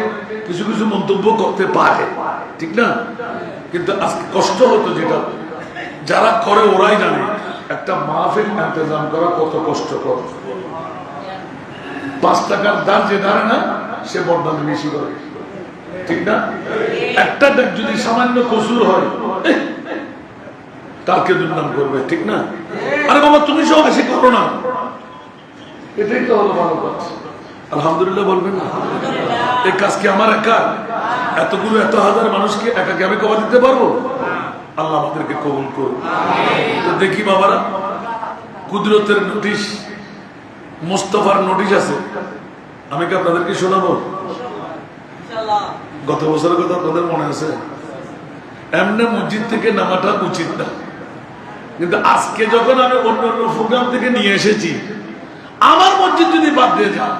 Speaker 1: কিছু কিছু মন্তব্য করতে পারে, ঠিক না? কিন্তু আজকে কষ্ট হতো, যেটা যারা করে ওরাই জানে একটা মাহফিল ইন্তজাম করা কত কষ্টকর। 5 টাকার দাম যে ধারে না, সে বদনাম বেশি করে, ঠিক না? একটা যদি সামান্য কসুর হয়, কালকে দুর্নাম করবে, ঠিক না? আরে বাবা তুমি সব হাসি করো না, এটাই তো হলো ভালো কাজ। আলহামদুলিল্লাহ বলবেন না? এই কাজ কি আমার একা? এতগুলো এত হাজার মানুষকে একাকে আমি কবা দিতে পারবো? আল্লাহ আমাদেরকে কবুল করুন। তো দেখি বাবারা, কুদরতের নোটিশ, মুস্তাফার নোটিশ আছে, আমি কি আপনাদেরকে শোনাবো? গত বছরের কথা আপনাদের মনে আছে? এমনি মসজিদ থেকে নামাটা উচিত না, কিন্তু আজকে যখন আমি অন্য অন্য প্রোগ্রাম থেকে নিয়ে এসেছি, আমার মসজিদ যদি বাদ দিয়ে যান,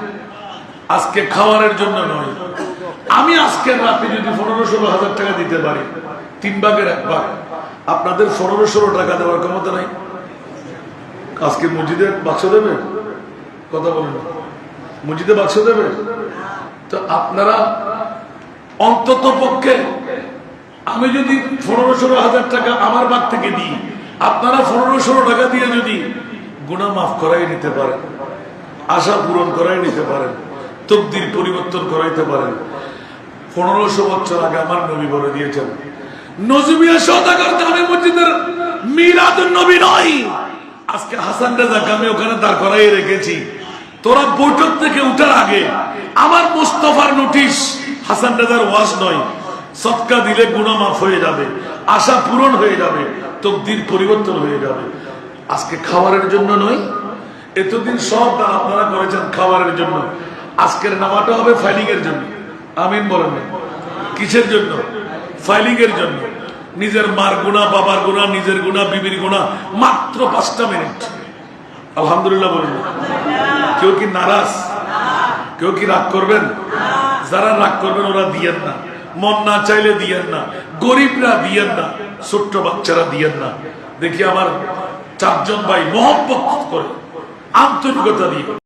Speaker 1: আজকে খাওয়ারের জন্য নয়, আমি আজকের রাতে যদি 15-16 হাজার টাকা দিতে পারি, 3 ভাগের 1 ভাগ, আপনাদের 15-16 টাকা দেওয়ার ক্ষমতা নাই। আজকে মসজিদে বাক্স দেবে? কথা বলেন, মসজিদে বাক্স দেবে? তো আপনারা অন্তত পক্ষে, আমি যদি 15-16 হাজার টাকা আমার ভাগ থেকে দিই, আপনারা 15-16 টাকা দিয়ে যদি গুনাহ মাফ করাই নিতে পারেন, আশা পূরণ করাই নিতে পারেন, তকদির পরিবর্তন করাইতে পারেন। 1500 বছর আগে আমার নবী বলে দিয়েছেন, নজমিয়া সওদাগর জামে মসজিদের মিলাদুন নবী নয়, আজকে হাসান রাজাকে আমি ওখানে দাঁড় করাই রেখেছি, তোরা বৈঠক থেকে উঠার আগে আমার মুস্তাফার নোটিশ, হাসান রাজার ওয়াজ নয়, সদকা দিলে গুনাহ মাফ হয়ে যাবে, আশা পূরণ হয়ে যাবে, তকদির পরিবর্তন হয়ে যাবে। আজকে খাবারের জন্য নয়, এতদিন সব দান আপনারা করেছেন খাবারের জন্য, আজকের নামাটা হবে ফাইলিং এর জন্য। আমিন বলেন। কিসের জন্য? ফাইলিং এর জন্য। নিজের মার গুনাহ, বাবার গুনাহ, নিজের গুনাহ, বিবির গুনাহ, মাত্র 5টা মিনিট আলহামদুলিল্লাহ বলুন। কেউ কি নারাজ? কেউ কি রাগ করবেন? যারা রাগ করবেন ওরা দিয়েন না, মন না চাইলে দিয়েন না, গরিবরা দিয়েন না, ছোট্ট বাচ্চারা দিয়েন না। দেখি আমার চারজন ভাই মহব্বত করে আন্তরিকতা দিয়ে